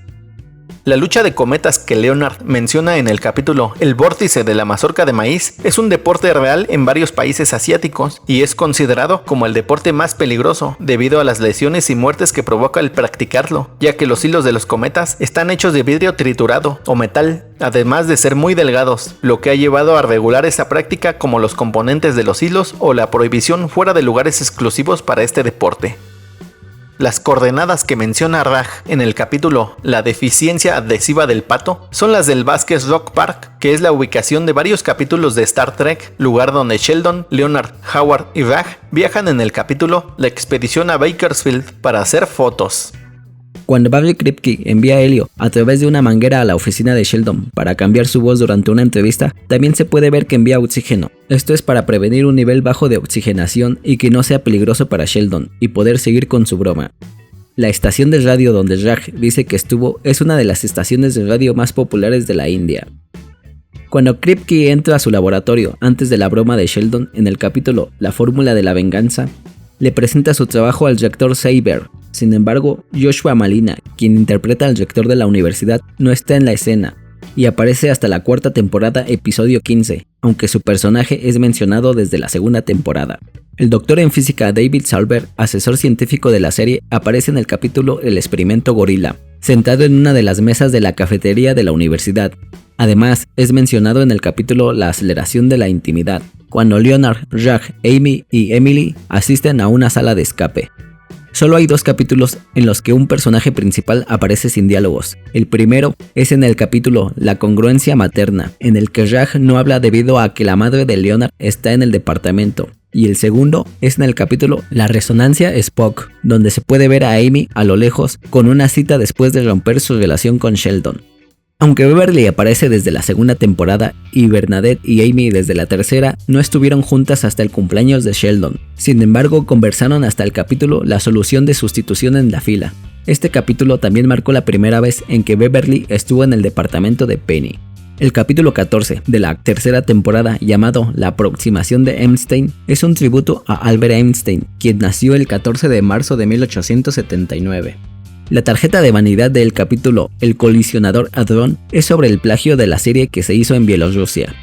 La lucha de cometas que Leonard menciona en el capítulo El vórtice de la mazorca de maíz es un deporte real en varios países asiáticos y es considerado como el deporte más peligroso debido a las lesiones y muertes que provoca el practicarlo, ya que los hilos de los cometas están hechos de vidrio triturado o metal, además de ser muy delgados, lo que ha llevado a regular esa práctica como los componentes de los hilos o la prohibición fuera de lugares exclusivos para este deporte. Las coordenadas que menciona Raj en el capítulo La deficiencia adhesiva del pato son las del Vasquez Rock Park, que es la ubicación de varios capítulos de Star Trek, lugar donde Sheldon, Leonard, Howard y Raj viajan en el capítulo La expedición a Bakersfield para hacer fotos. Cuando Barry Kripke envía a Helio a través de una manguera a la oficina de Sheldon para cambiar su voz durante una entrevista, también se puede ver que envía oxígeno. Esto es para prevenir un nivel bajo de oxigenación y que no sea peligroso para Sheldon y poder seguir con su broma. La estación de radio donde Raj dice que estuvo es una de las estaciones de radio más populares de la India. Cuando Kripke entra a su laboratorio antes de la broma de Sheldon en el capítulo La fórmula de la venganza, le presenta su trabajo al rector Saber. Sin embargo, Joshua Malina, quien interpreta al rector de la universidad, no está en la escena y aparece hasta la cuarta temporada, episodio 15, aunque su personaje es mencionado desde la segunda temporada. El doctor en física David Salver, asesor científico de la serie, aparece en el capítulo El experimento gorila, sentado en una de las mesas de la cafetería de la universidad. Además, es mencionado en el capítulo La aceleración de la intimidad, cuando Leonard, Raj, Amy y Emily asisten a una sala de escape. Solo hay 2 capítulos en los que un personaje principal aparece sin diálogos. El primero es en el capítulo La congruencia materna, en el que Raj no habla debido a que la madre de Leonard está en el departamento. Y el segundo es en el capítulo La resonancia Spock, donde se puede ver a Amy a lo lejos con una cita después de romper su relación con Sheldon. Aunque Beverly aparece desde la segunda temporada y Bernadette y Amy desde la tercera, no estuvieron juntas hasta el cumpleaños de Sheldon. Sin embargo, conversaron hasta el capítulo La solución de sustitución en la fila. Este capítulo también marcó la primera vez en que Beverly estuvo en el departamento de Penny. El capítulo 14 de la tercera temporada, llamado La aproximación de Einstein, es un tributo a Albert Einstein, quien nació el 14 de marzo de 1879. La tarjeta de vanidad del capítulo El colisionador hadrón es sobre el plagio de la serie que se hizo en Bielorrusia.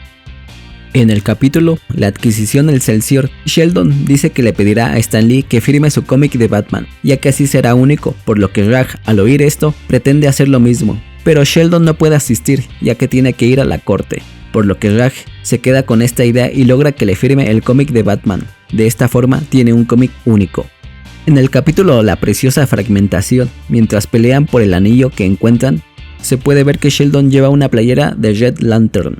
En el capítulo La adquisición del Excelsior, Sheldon dice que le pedirá a Stan Lee que firme su cómic de Batman, ya que así será único, por lo que Raj, al oír esto, pretende hacer lo mismo. Pero Sheldon no puede asistir, ya que tiene que ir a la corte, por lo que Raj se queda con esta idea y logra que le firme el cómic de Batman. De esta forma tiene un cómic único. En el capítulo La preciosa fragmentación, mientras pelean por el anillo que encuentran, se puede ver que Sheldon lleva una playera de Red Lantern.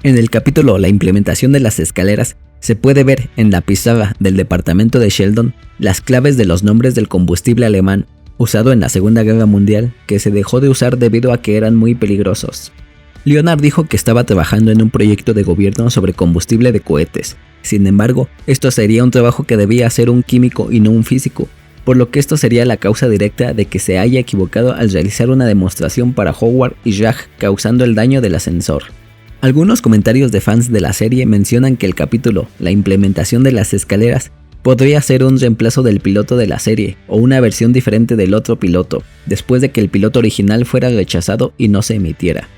En el capítulo La implementación de las escaleras, se puede ver en la pizarra del departamento de Sheldon las claves de los nombres del combustible alemán, usado en la Segunda Guerra Mundial, que se dejó de usar debido a que eran muy peligrosos. Leonard dijo que estaba trabajando en un proyecto de gobierno sobre combustible de cohetes. Sin embargo, esto sería un trabajo que debía hacer un químico y no un físico, por lo que esto sería la causa directa de que se haya equivocado al realizar una demostración para Howard y Raj, causando el daño del ascensor. Algunos comentarios de fans de la serie mencionan que el capítulo La implementación de las escaleras podría ser un reemplazo del piloto de la serie o una versión diferente del otro piloto, después de que el piloto original fuera rechazado y no se emitiera.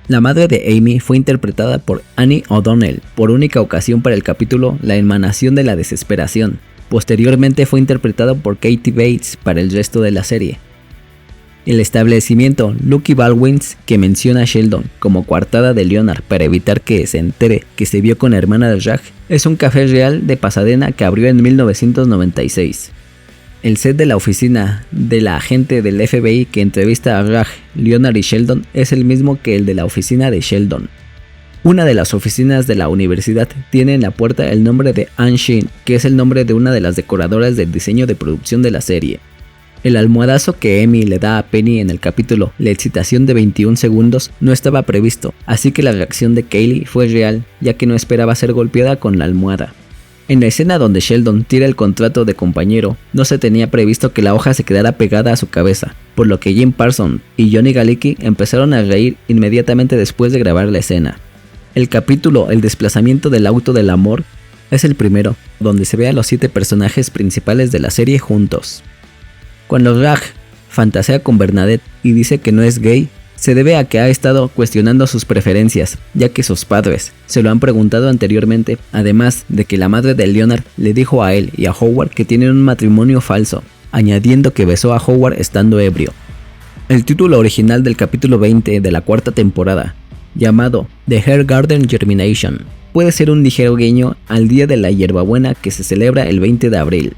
La madre de Amy fue interpretada por Annie O'Donnell por única ocasión para el capítulo La emanación de la desesperación. Posteriormente fue interpretada por Katie Bates para el resto de la serie. El establecimiento Lucky Baldwin's, que menciona a Sheldon como coartada de Leonard para evitar que se entere que se vio con la hermana de Raj, es un café real de Pasadena que abrió en 1996. El set de la oficina de la agente del FBI que entrevista a Raj, Leonard y Sheldon es el mismo que el de la oficina de Sheldon. Una de las oficinas de la universidad tiene en la puerta el nombre de Anne Sheen, que es el nombre de una de las decoradoras del diseño de producción de la serie. El almohadazo que Amy le da a Penny en el capítulo La excitación de 21 segundos no estaba previsto, así que la reacción de Kaylee fue real, ya que no esperaba ser golpeada con la almohada. En la escena donde Sheldon tira el contrato de compañero, no se tenía previsto que la hoja se quedara pegada a su cabeza, por lo que Jim Parsons y Johnny Galecki empezaron a reír inmediatamente después de grabar la escena. El capítulo El desplazamiento del auto del amor es el primero, donde se ve a los 7 personajes principales de la serie juntos. Cuando Raj fantasea con Bernadette y dice que no es gay, se debe a que ha estado cuestionando sus preferencias, ya que sus padres se lo han preguntado anteriormente, además de que la madre de Leonard le dijo a él y a Howard que tienen un matrimonio falso, añadiendo que besó a Howard estando ebrio. El título original del capítulo 20 de la 4ª temporada, llamado The Hair Garden Germination, puede ser un ligero guiño al Día de la Hierbabuena que se celebra el 20 de abril.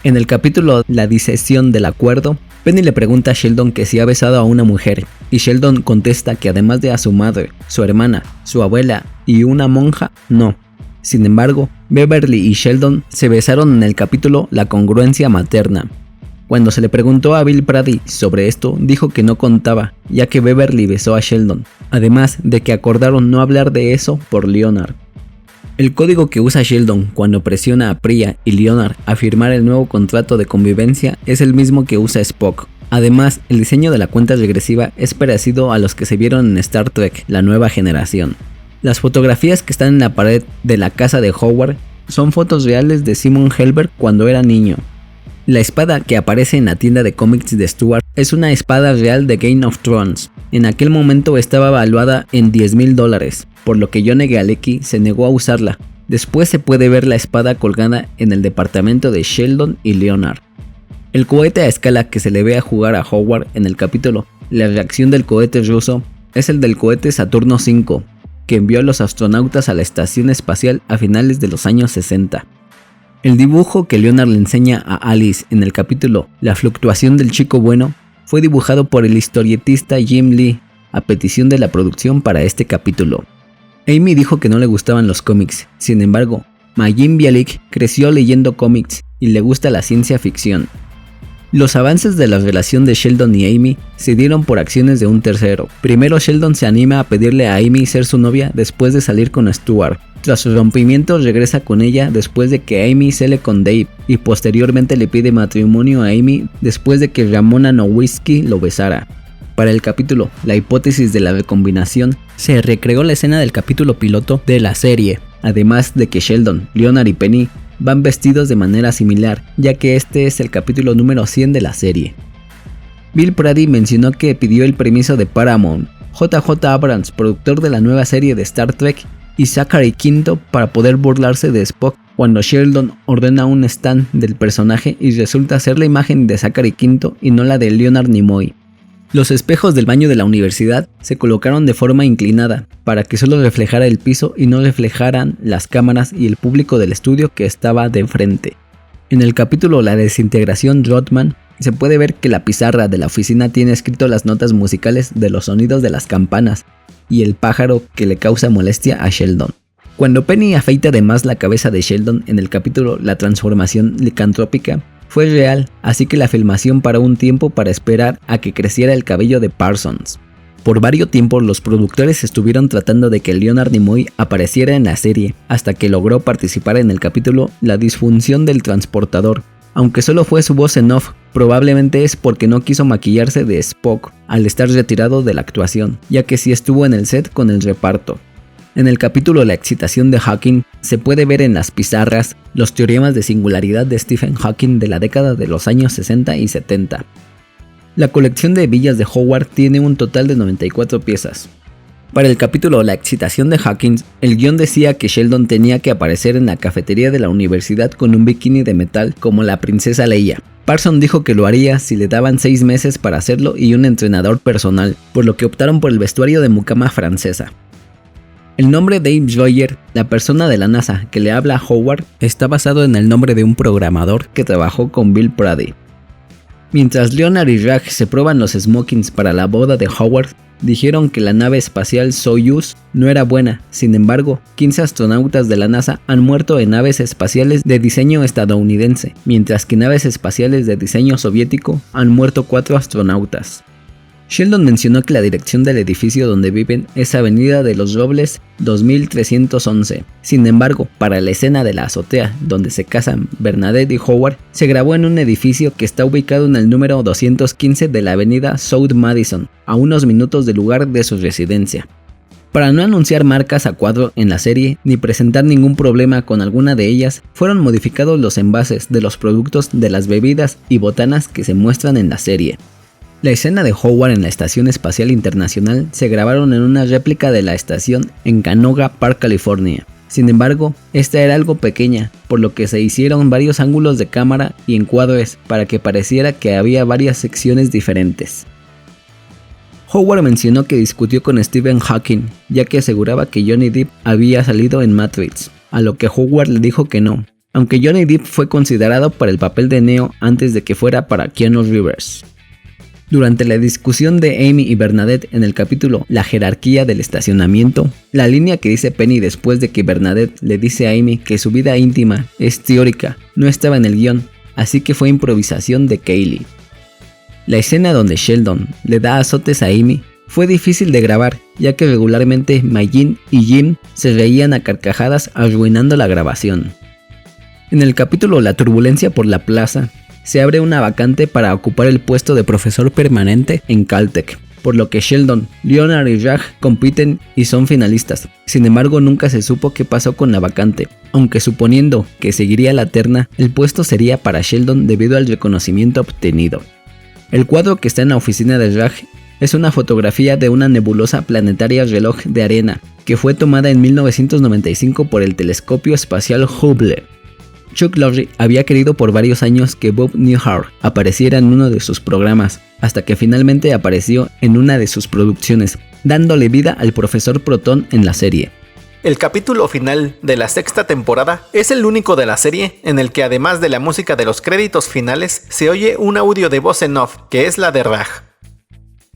En el capítulo La disección del acuerdo, Penny le pregunta a Sheldon que si ha besado a una mujer, y Sheldon contesta que además de a su madre, su hermana, su abuela y una monja, no. Sin embargo, Beverly y Sheldon se besaron en el capítulo La congruencia materna. Cuando se le preguntó a Bill Prady sobre esto, dijo que no contaba, ya que Beverly besó a Sheldon, además de que acordaron no hablar de eso por Leonard. El código que usa Sheldon cuando presiona a Priya y Leonard a firmar el nuevo contrato de convivencia es el mismo que usa Spock. Además, el diseño de la cuenta regresiva es parecido a los que se vieron en Star Trek, la nueva generación. Las fotografías que están en la pared de la casa de Howard son fotos reales de Simon Helberg cuando era niño. La espada que aparece en la tienda de cómics de Stuart es una espada real de Game of Thrones. En aquel momento estaba valuada en $10,000, por lo que Johnny Galecki se negó a usarla. Después se puede ver la espada colgada en el departamento de Sheldon y Leonard. El cohete a escala que se le ve a jugar a Howard en el capítulo La reacción del cohete ruso es el del cohete Saturno V, que envió a los astronautas a la estación espacial a finales de los años 60. El dibujo que Leonard le enseña a Alice en el capítulo La fluctuación del chico bueno fue dibujado por el historietista Jim Lee a petición de la producción para este capítulo. Amy dijo que no le gustaban los cómics, sin embargo, Mayim Bialik creció leyendo cómics y le gusta la ciencia ficción. Los avances de la relación de Sheldon y Amy se dieron por acciones de un tercero. Primero Sheldon se anima a pedirle a Amy ser su novia después de salir con Stuart. Tras su rompimiento regresa con ella después de que Amy cele con Dave y posteriormente le pide matrimonio a Amy después de que Ramona Nowinski lo besara. Para el capítulo La hipótesis de la recombinación se recreó la escena del capítulo piloto de la serie, además de que Sheldon, Leonard y Penny van vestidos de manera similar, ya que este es el capítulo número 100 de la serie. Bill Prady mencionó que pidió el permiso de Paramount. JJ Abrams, productor de la nueva serie de Star Trek, y Zachary Quinto para poder burlarse de Spock cuando Sheldon ordena un stand del personaje y resulta ser la imagen de Zachary Quinto y no la de Leonard Nimoy. Los espejos del baño de la universidad se colocaron de forma inclinada para que solo reflejara el piso y no reflejaran las cámaras y el público del estudio que estaba de frente. En el capítulo La desintegración Rodman se puede ver que la pizarra de la oficina tiene escrito las notas musicales de los sonidos de las campanas y el pájaro que le causa molestia a Sheldon. Cuando Penny afeita además la cabeza de Sheldon en el capítulo La transformación licantrópica, fue real, así que la filmación paró un tiempo para esperar a que creciera el cabello de Parsons. Por varios tiempos los productores estuvieron tratando de que Leonard Nimoy apareciera en la serie, hasta que logró participar en el capítulo La disfunción del transportador. Aunque solo fue su voz en off, probablemente es porque no quiso maquillarse de Spock al estar retirado de la actuación, ya que sí estuvo en el set con el reparto. En el capítulo La excitación de Hawking se puede ver en las pizarras los teoremas de singularidad de Stephen Hawking de la década de los años 60 y 70. La colección de villas de Howard tiene un total de 94 piezas. Para el capítulo La excitación de Hawking, el guión decía que Sheldon tenía que aparecer en la cafetería de la universidad con un bikini de metal como la princesa Leia. Parson dijo que lo haría si le daban 6 meses para hacerlo y un entrenador personal, por lo que optaron por el vestuario de mucama francesa. El nombre Dave Royer, la persona de la NASA que le habla a Howard, está basado en el nombre de un programador que trabajó con Bill Prady. Mientras Leonard y Raj se prueban los smokings para la boda de Howard, dijeron que la nave espacial Soyuz no era buena. Sin embargo, 15 astronautas de la NASA han muerto en naves espaciales de diseño estadounidense, mientras que naves espaciales de diseño soviético han muerto 4 astronautas. Sheldon mencionó que la dirección del edificio donde viven es Avenida de los Robles 2311. Sin embargo, para la escena de la azotea donde se casan Bernadette y Howard, se grabó en un edificio que está ubicado en el número 215 de la avenida South Madison, a unos minutos del lugar de su residencia. Para no anunciar marcas a cuadro en la serie, ni presentar ningún problema con alguna de ellas, fueron modificados los envases de los productos de las bebidas y botanas que se muestran en la serie. La escena de Howard en la Estación Espacial Internacional se grabaron en una réplica de la estación en Canoga Park, California. Sin embargo, esta era algo pequeña, por lo que se hicieron varios ángulos de cámara y encuadres para que pareciera que había varias secciones diferentes. Howard mencionó que discutió con Stephen Hawking, ya que aseguraba que Johnny Depp había salido en Matrix, a lo que Howard le dijo que no, aunque Johnny Depp fue considerado para el papel de Neo antes de que fuera para Keanu Reeves. Durante la discusión de Amy y Bernadette en el capítulo La jerarquía del estacionamiento, la línea que dice Penny después de que Bernadette le dice a Amy que su vida íntima es teórica, no estaba en el guión, así que fue improvisación de Kaylee. La escena donde Sheldon le da azotes a Amy fue difícil de grabar, ya que regularmente Mayim y Jim se reían a carcajadas arruinando la grabación. En el capítulo La turbulencia por la plaza, se abre una vacante para ocupar el puesto de profesor permanente en Caltech, por lo que Sheldon, Leonard y Raj compiten y son finalistas. Sin embargo, nunca se supo qué pasó con la vacante, aunque suponiendo que seguiría la terna, el puesto sería para Sheldon debido al reconocimiento obtenido. El cuadro que está en la oficina de Raj es una fotografía de una nebulosa planetaria reloj de arena, que fue tomada en 1995 por el telescopio espacial Hubble. Chuck Lorre había querido por varios años que Bob Newhart apareciera en uno de sus programas, hasta que finalmente apareció en una de sus producciones, dándole vida al profesor Proton en la serie. El capítulo final de la 6ª temporada es el único de la serie en el que además de la música de los créditos finales, se oye un audio de voz en off, que es la de Raj.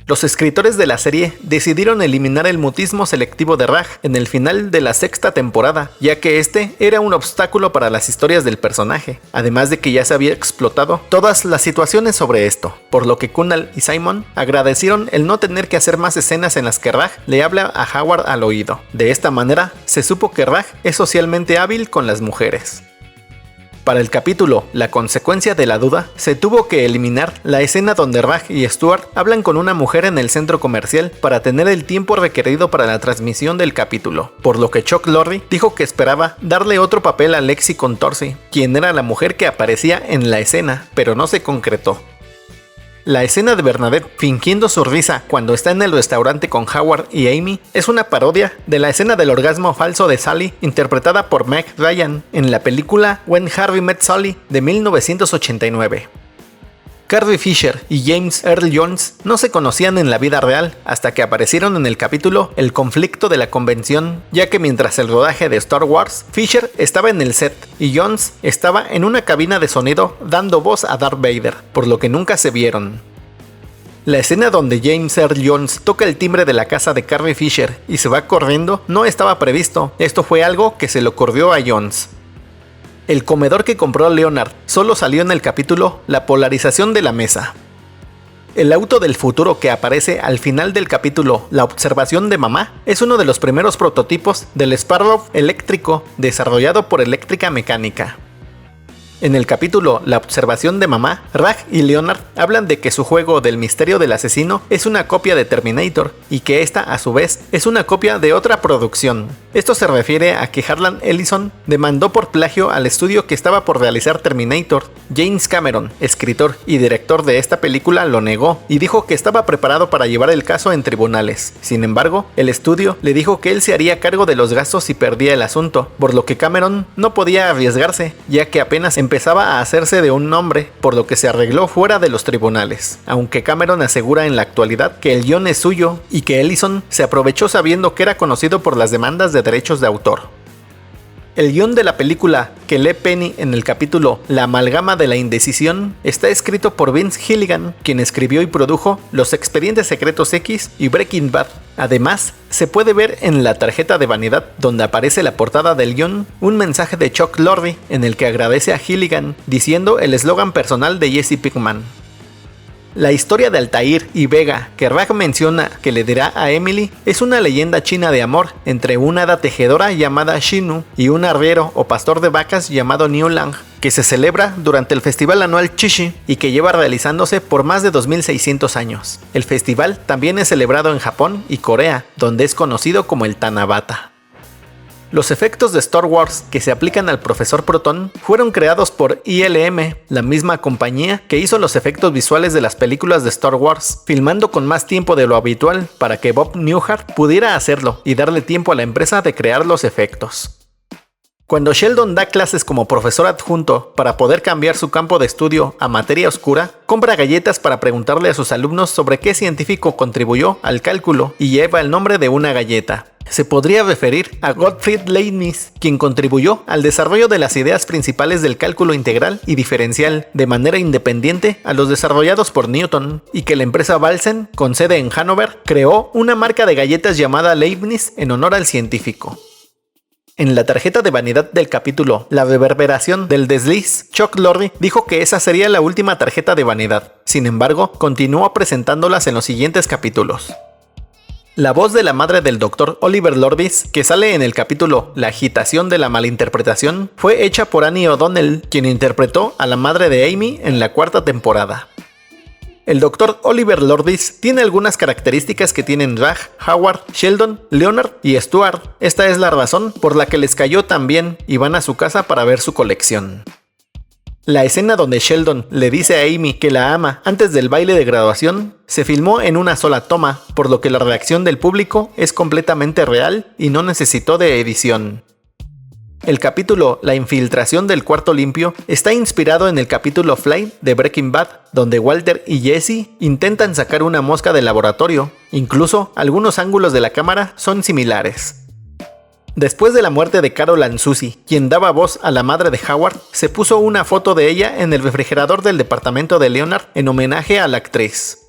Los escritores de la serie decidieron eliminar el mutismo selectivo de Raj en el final de la 6ª temporada, ya que este era un obstáculo para las historias del personaje, además de que ya se había explotado todas las situaciones sobre esto, por lo que Kunal y Simon agradecieron el no tener que hacer más escenas en las que Raj le habla a Howard al oído. De esta manera, se supo que Raj es socialmente hábil con las mujeres. Para el capítulo La consecuencia de la duda, se tuvo que eliminar la escena donde Raj y Stuart hablan con una mujer en el centro comercial para tener el tiempo requerido para la transmisión del capítulo, por lo que Chuck Lorre dijo que esperaba darle otro papel a Lexi Contorsi, quien era la mujer que aparecía en la escena, pero no se concretó. La escena de Bernadette fingiendo su risa cuando está en el restaurante con Howard y Amy es una parodia de la escena del orgasmo falso de Sally interpretada por Meg Ryan en la película When Harvey Met Sally de 1989. Carrie Fisher y James Earl Jones no se conocían en la vida real hasta que aparecieron en el capítulo El conflicto de la convención, ya que mientras el rodaje de Star Wars, Fisher estaba en el set y Jones estaba en una cabina de sonido dando voz a Darth Vader, por lo que nunca se vieron. La escena donde James Earl Jones toca el timbre de la casa de Carrie Fisher y se va corriendo no estaba previsto, esto fue algo que se le ocurrió a Jones. El comedor que compró Leonard solo salió en el capítulo La polarización de la mesa. El auto del futuro que aparece al final del capítulo La observación de mamá es uno de los primeros prototipos del Sparrow eléctrico desarrollado por Eléctrica Mecánica. En el capítulo La observación de mamá, Raj y Leonard hablan de que su juego del misterio del asesino es una copia de Terminator y que esta a su vez es una copia de otra producción. Esto se refiere a que Harlan Ellison demandó por plagio al estudio que estaba por realizar Terminator. James Cameron, escritor y director de esta película, lo negó y dijo que estaba preparado para llevar el caso en tribunales. Sin embargo, el estudio le dijo que él se haría cargo de los gastos si perdía el asunto, por lo que Cameron no podía arriesgarse, ya que apenas empezaba a hacerse de un nombre, por lo que se arregló fuera de los tribunales, aunque Cameron asegura en la actualidad que el guión es suyo y que Ellison se aprovechó sabiendo que era conocido por las demandas de derechos de autor. El guión de la película que lee Penny en el capítulo La amalgama de la indecisión está escrito por Vince Gilligan, quien escribió y produjo Los Expedientes Secretos X y Breaking Bad. Además, se puede ver en la tarjeta de vanidad donde aparece la portada del guión un mensaje de Chuck Lorre en el que agradece a Gilligan diciendo el eslogan personal de Jesse Pinkman. La historia de Altair y Vega que Raj menciona que le dirá a Emily es una leyenda china de amor entre una hada tejedora llamada Shinu y un arriero o pastor de vacas llamado Niu Lang, que se celebra durante el festival anual Chishi y que lleva realizándose por más de 2600 años. El festival también es celebrado en Japón y Corea, donde es conocido como el Tanabata. Los efectos de Star Wars que se aplican al Profesor Proton fueron creados por ILM, la misma compañía que hizo los efectos visuales de las películas de Star Wars, filmando con más tiempo de lo habitual para que Bob Newhart pudiera hacerlo y darle tiempo a la empresa de crear los efectos. Cuando Sheldon da clases como profesor adjunto para poder cambiar su campo de estudio a materia oscura, compra galletas para preguntarle a sus alumnos sobre qué científico contribuyó al cálculo y lleva el nombre de una galleta. Se podría referir a Gottfried Leibniz, quien contribuyó al desarrollo de las ideas principales del cálculo integral y diferencial de manera independiente a los desarrollados por Newton, y que la empresa Balsen, con sede en Hannover, creó una marca de galletas llamada Leibniz en honor al científico. En la tarjeta de vanidad del capítulo La reverberación del desliz, Chuck Lorre dijo que esa sería la última tarjeta de vanidad. Sin embargo, continuó presentándolas en los siguientes capítulos. La voz de la madre del Dr. Oliver Lordis, que sale en el capítulo La agitación de la malinterpretación, fue hecha por Annie O'Donnell, quien interpretó a la madre de Amy en la 4ª temporada. El Dr. Oliver Lordis tiene algunas características que tienen Raj, Howard, Sheldon, Leonard y Stuart. Esta es la razón por la que les cayó tan bien y van a su casa para ver su colección. La escena donde Sheldon le dice a Amy que la ama antes del baile de graduación se filmó en una sola toma, por lo que la reacción del público es completamente real y no necesitó de edición. El capítulo La infiltración del cuarto limpio está inspirado en el capítulo Fly de Breaking Bad, donde Walter y Jesse intentan sacar una mosca del laboratorio. Incluso algunos ángulos de la cámara son similares. Después de la muerte de Carol Ann Suzy, quien daba voz a la madre de Howard, se puso una foto de ella en el refrigerador del departamento de Leonard en homenaje a la actriz.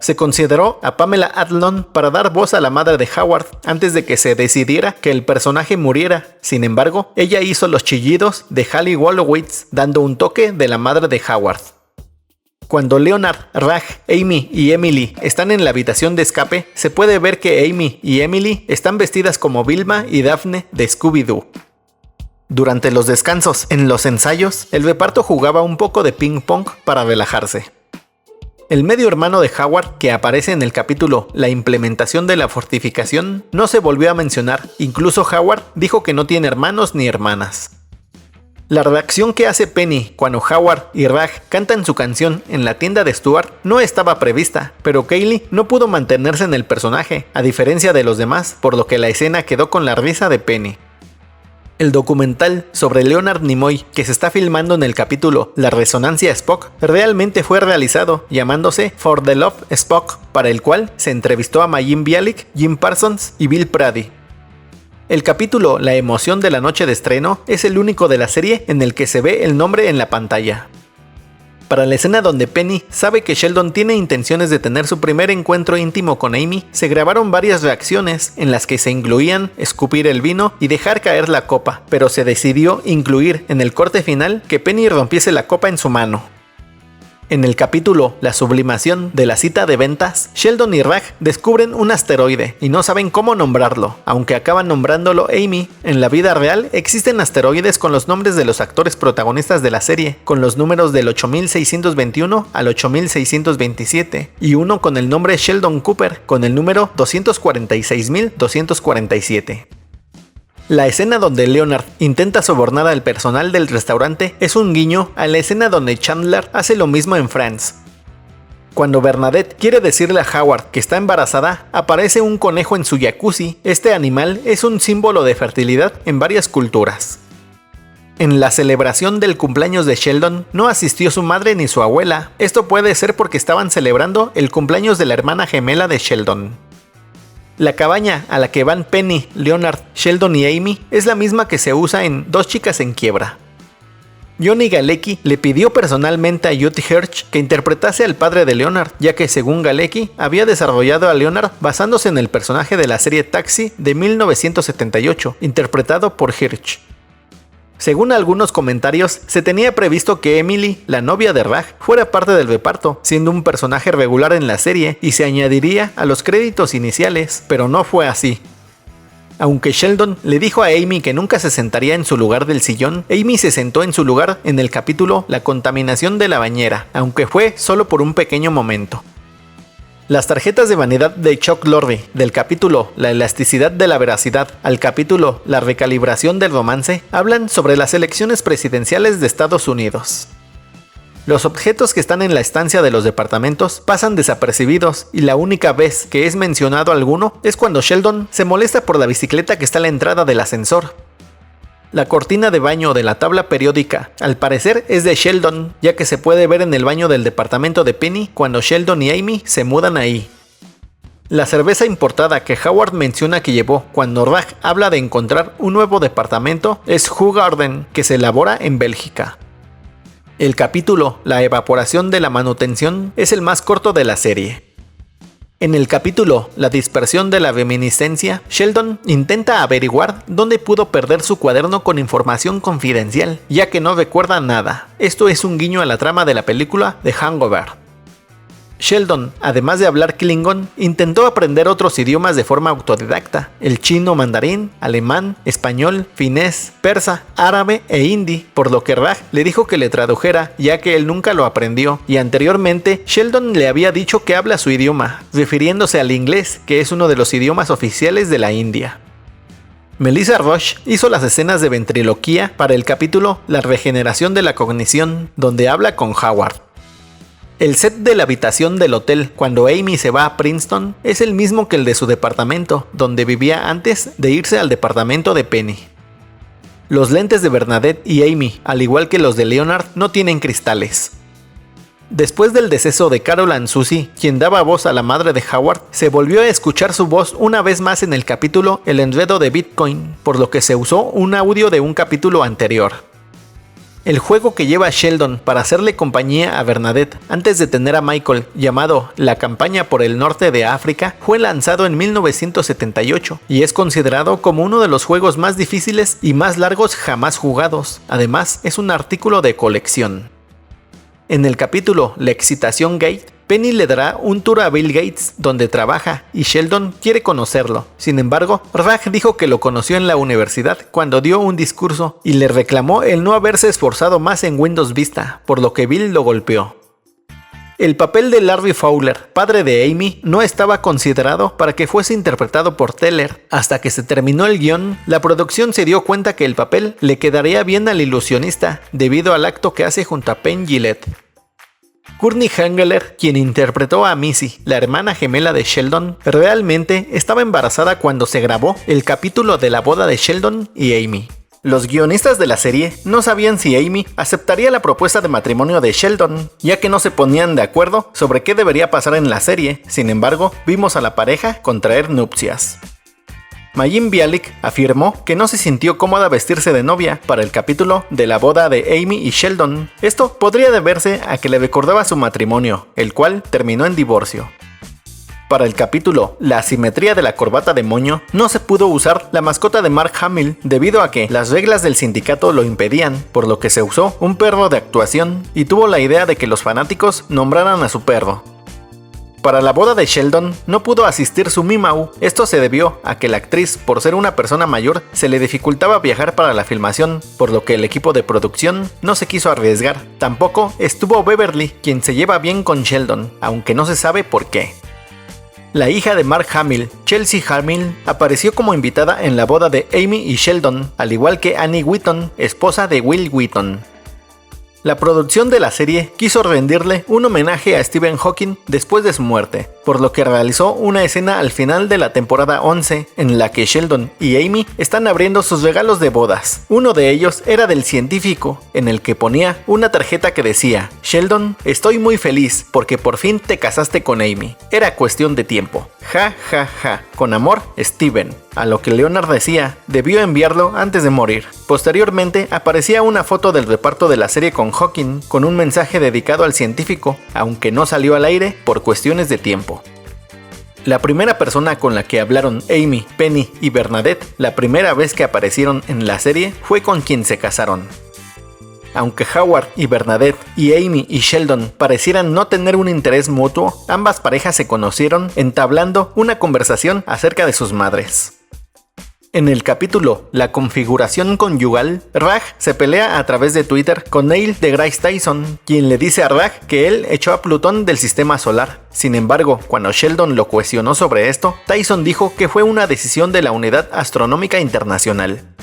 Se consideró a Pamela Adlon para dar voz a la madre de Howard antes de que se decidiera que el personaje muriera. Sin embargo, ella hizo los chillidos de Hallie Wolowitz, dando un toque de la madre de Howard. Cuando Leonard, Raj, Amy y Emily están en la habitación de escape, se puede ver que Amy y Emily están vestidas como Vilma y Daphne de Scooby-Doo. Durante los descansos en los ensayos, el reparto jugaba un poco de ping pong para relajarse. El medio hermano de Howard, que aparece en el capítulo La implementación de la fortificación, no se volvió a mencionar. Incluso Howard dijo que no tiene hermanos ni hermanas. La reacción que hace Penny cuando Howard y Raj cantan su canción en la tienda de Stuart no estaba prevista, pero Kaylee no pudo mantenerse en el personaje, a diferencia de los demás, por lo que la escena quedó con la risa de Penny. El documental sobre Leonard Nimoy que se está filmando en el capítulo La resonancia Spock realmente fue realizado, llamándose For the Love Spock, para el cual se entrevistó a Mayim Bialik, Jim Parsons y Bill Prady. El capítulo La emoción de la noche de estreno es el único de la serie en el que se ve el nombre en la pantalla. Para la escena donde Penny sabe que Sheldon tiene intenciones de tener su primer encuentro íntimo con Amy, se grabaron varias reacciones en las que se incluían escupir el vino y dejar caer la copa, pero se decidió incluir en el corte final que Penny rompiese la copa en su mano. En el capítulo La sublimación de la cita de ventas, Sheldon y Raj descubren un asteroide y no saben cómo nombrarlo, aunque acaban nombrándolo Amy. En la vida real existen asteroides con los nombres de los actores protagonistas de la serie, con los números del 8621 al 8627, y uno con el nombre Sheldon Cooper, con el número 246247. La escena donde Leonard intenta sobornar al personal del restaurante es un guiño a la escena donde Chandler hace lo mismo en Friends. Cuando Bernadette quiere decirle a Howard que está embarazada, aparece un conejo en su jacuzzi. Este animal es un símbolo de fertilidad en varias culturas. En la celebración del cumpleaños de Sheldon no asistió su madre ni su abuela. Esto puede ser porque estaban celebrando el cumpleaños de la hermana gemela de Sheldon. La cabaña a la que van Penny, Leonard, Sheldon y Amy es la misma que se usa en Dos chicas en quiebra. Johnny Galecki le pidió personalmente a Judy Hirsch que interpretase al padre de Leonard, ya que según Galecki había desarrollado a Leonard basándose en el personaje de la serie Taxi de 1978, interpretado por Hirsch. Según algunos comentarios, se tenía previsto que Emily, la novia de Raj, fuera parte del reparto, siendo un personaje regular en la serie y se añadiría a los créditos iniciales, pero no fue así. Aunque Sheldon le dijo a Amy que nunca se sentaría en su lugar del sillón, Amy se sentó en su lugar en el capítulo La contaminación de la bañera, aunque fue solo por un pequeño momento. Las tarjetas de vanidad de Chuck Lorre, del capítulo La elasticidad de la veracidad al capítulo La recalibración del romance, hablan sobre las elecciones presidenciales de Estados Unidos. Los objetos que están en la estancia de los departamentos pasan desapercibidos y la única vez que es mencionado alguno es cuando Sheldon se molesta por la bicicleta que está a la entrada del ascensor. La cortina de baño de la tabla periódica, al parecer, es de Sheldon, ya que se puede ver en el baño del departamento de Penny cuando Sheldon y Amy se mudan ahí. La cerveza importada que Howard menciona que llevó cuando Raj habla de encontrar un nuevo departamento es Hoegaarden, que se elabora en Bélgica. El capítulo La evaporación de la manutención es el más corto de la serie. En el capítulo La dispersión de la reminiscencia, Sheldon intenta averiguar dónde pudo perder su cuaderno con información confidencial, ya que no recuerda nada. Esto es un guiño a la trama de la película The Hangover. Sheldon, además de hablar Klingon, intentó aprender otros idiomas de forma autodidacta: el chino mandarín, alemán, español, finés, persa, árabe e hindi, por lo que Raj le dijo que le tradujera, ya que él nunca lo aprendió, y anteriormente Sheldon le había dicho que habla su idioma, refiriéndose al inglés, que es uno de los idiomas oficiales de la India. Melissa Rush hizo las escenas de ventriloquía para el capítulo La regeneración de la cognición, donde habla con Howard. El set de la habitación del hotel cuando Amy se va a Princeton es el mismo que el de su departamento, donde vivía antes de irse al departamento de Penny. Los lentes de Bernadette y Amy, al igual que los de Leonard, no tienen cristales. Después del deceso de Carol Ann Susie, quien daba voz a la madre de Howard, se volvió a escuchar su voz una vez más en el capítulo El enredo de Bitcoin, por lo que se usó un audio de un capítulo anterior. El juego que lleva a Sheldon para hacerle compañía a Bernadette antes de tener a Michael, llamado La campaña por el norte de África, fue lanzado en 1978 y es considerado como uno de los juegos más difíciles y más largos jamás jugados. Además, es un artículo de colección. En el capítulo La excitación gate, Penny le dará un tour a Bill Gates donde trabaja y Sheldon quiere conocerlo. Sin embargo, Raj dijo que lo conoció en la universidad cuando dio un discurso y le reclamó el no haberse esforzado más en Windows Vista, por lo que Bill lo golpeó. El papel de Larry Fowler, padre de Amy, no estaba considerado para que fuese interpretado por Teller. Hasta que se terminó el guión, la producción se dio cuenta que el papel le quedaría bien al ilusionista, debido al acto que hace junto a Penn Jillette. Courtney Henggeler, quien interpretó a Missy, la hermana gemela de Sheldon, realmente estaba embarazada cuando se grabó el capítulo de la boda de Sheldon y Amy. Los guionistas de la serie no sabían si Amy aceptaría la propuesta de matrimonio de Sheldon, ya que no se ponían de acuerdo sobre qué debería pasar en la serie. Sin embargo, vimos a la pareja contraer nupcias. Mayim Bialik afirmó que no se sintió cómoda vestirse de novia para el capítulo de la boda de Amy y Sheldon. Esto podría deberse a que le recordaba su matrimonio, el cual terminó en divorcio. Para el capítulo La asimetría de la corbata de moño, no se pudo usar la mascota de Mark Hamill debido a que las reglas del sindicato lo impedían, por lo que se usó un perro de actuación y tuvo la idea de que los fanáticos nombraran a su perro. Para la boda de Sheldon no pudo asistir su Mimau. Esto se debió a que la actriz, por ser una persona mayor, se le dificultaba viajar para la filmación, por lo que el equipo de producción no se quiso arriesgar. Tampoco estuvo Beverly, quien se lleva bien con Sheldon, aunque no se sabe por qué. La hija de Mark Hamill, Chelsea Hamill, apareció como invitada en la boda de Amy y Sheldon, al igual que Annie Wheaton, esposa de Will Wheaton. La producción de la serie quiso rendirle un homenaje a Stephen Hawking después de su muerte, por lo que realizó una escena al final de la temporada 11 en la que Sheldon y Amy están abriendo sus regalos de bodas. Uno de ellos era del científico, en el que ponía una tarjeta que decía: Sheldon, estoy muy feliz porque por fin te casaste con Amy. Era cuestión de tiempo. Ja, ja, ja. Con amor, Steven. A lo que Leonard decía, debió enviarlo antes de morir. Posteriormente aparecía una foto del reparto de la serie con Hawking, con un mensaje dedicado al científico, aunque no salió al aire por cuestiones de tiempo. La primera persona con la que hablaron Amy, Penny y Bernadette la primera vez que aparecieron en la serie fue con quien se casaron. Aunque Howard y Bernadette y Amy y Sheldon parecieran no tener un interés mutuo, ambas parejas se conocieron entablando una conversación acerca de sus madres. En el capítulo La configuración conyugal, Raj se pelea a través de Twitter con Neil deGrasse Tyson, quien le dice a Raj que él echó a Plutón del sistema solar. Sin embargo, cuando Sheldon lo cuestionó sobre esto, Tyson dijo que fue una decisión de la Unidad Astronómica Internacional.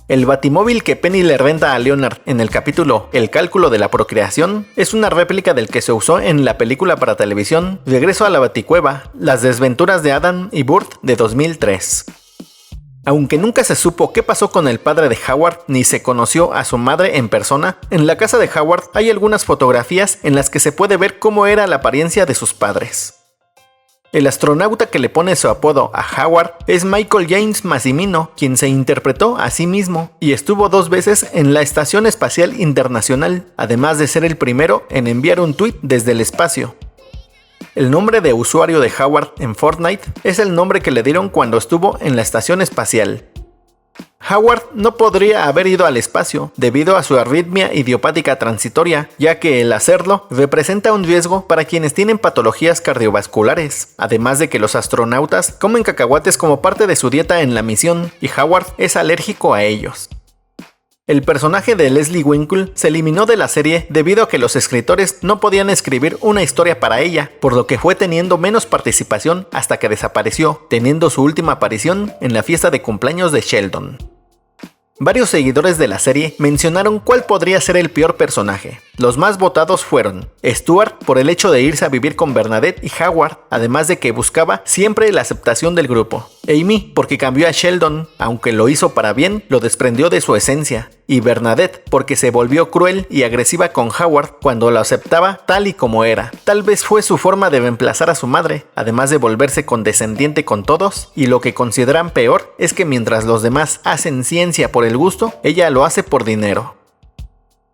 El batimóvil que Penny le renta a Leonard en el capítulo El cálculo de la procreación es una réplica del que se usó en la película para televisión Regreso a la Baticueva, Las desventuras de Adam y Burt de 2003. Aunque nunca se supo qué pasó con el padre de Howard ni se conoció a su madre en persona, en la casa de Howard hay algunas fotografías en las que se puede ver cómo era la apariencia de sus padres. El astronauta que le pone su apodo a Howard es Michael James Massimino, quien se interpretó a sí mismo y estuvo 2 veces en la Estación Espacial Internacional, además de ser el primero en enviar un tuit desde el espacio. El nombre de usuario de Howard en Fortnite es el nombre que le dieron cuando estuvo en la estación espacial. Howard no podría haber ido al espacio debido a su arritmia idiopática transitoria, ya que el hacerlo representa un riesgo para quienes tienen patologías cardiovasculares, además de que los astronautas comen cacahuates como parte de su dieta en la misión y Howard es alérgico a ellos. El personaje de Leslie Winkle se eliminó de la serie debido a que los escritores no podían escribir una historia para ella, por lo que fue teniendo menos participación hasta que desapareció, teniendo su última aparición en la fiesta de cumpleaños de Sheldon. Varios seguidores de la serie mencionaron cuál podría ser el peor personaje. Los más votados fueron Stuart por el hecho de irse a vivir con Bernadette y Howard, además de que buscaba siempre la aceptación del grupo. Amy porque cambió a Sheldon, aunque lo hizo para bien, lo desprendió de su esencia. Y Bernadette porque se volvió cruel y agresiva con Howard cuando lo aceptaba tal y como era. Tal vez fue su forma de reemplazar a su madre, además de volverse condescendiente con todos, y lo que consideran peor es que mientras los demás hacen ciencia por el gusto, ella lo hace por dinero.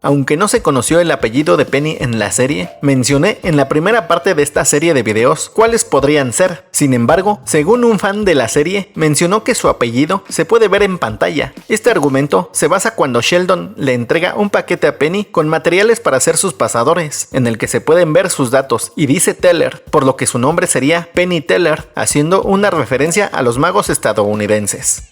Aunque no se conoció el apellido de Penny en la serie, mencioné en la primera parte de esta serie de videos cuáles podrían ser. Sin embargo, según un fan de la serie, mencionó que su apellido se puede ver en pantalla. Este argumento se basa cuando Sheldon le entrega un paquete a Penny con materiales para hacer sus pasadores, en el que se pueden ver sus datos, y dice Teller, por lo que su nombre sería Penny Teller, haciendo una referencia a los magos estadounidenses.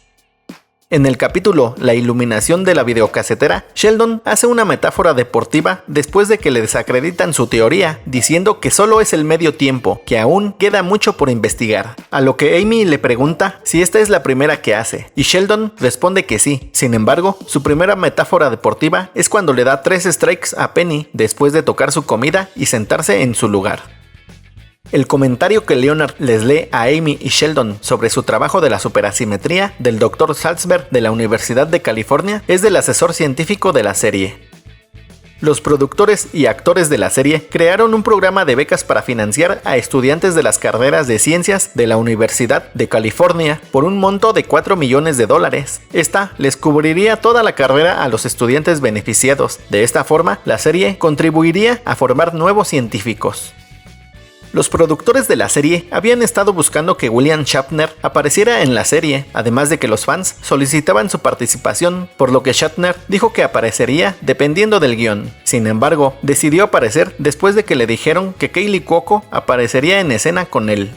En el capítulo La iluminación de la videocasetera, Sheldon hace una metáfora deportiva después de que le desacreditan su teoría, diciendo que solo es el medio tiempo, que aún queda mucho por investigar. A lo que Amy le pregunta si esta es la primera que hace, y Sheldon responde que sí. Sin embargo, su primera metáfora deportiva es cuando le da 3 strikes a Penny después de tocar su comida y sentarse en su lugar. El comentario que Leonard les lee a Amy y Sheldon sobre su trabajo de la superasimetría del Dr. Salzberg de la Universidad de California es del asesor científico de la serie. Los productores y actores de la serie crearon un programa de becas para financiar a estudiantes de las carreras de ciencias de la Universidad de California por un monto de $4 millones. Esta les cubriría toda la carrera a los estudiantes beneficiados. De esta forma, la serie contribuiría a formar nuevos científicos. Los productores de la serie habían estado buscando que William Shatner apareciera en la serie, además de que los fans solicitaban su participación, por lo que Shatner dijo que aparecería dependiendo del guión. Sin embargo, decidió aparecer después de que le dijeron que Kaley Cuoco aparecería en escena con él.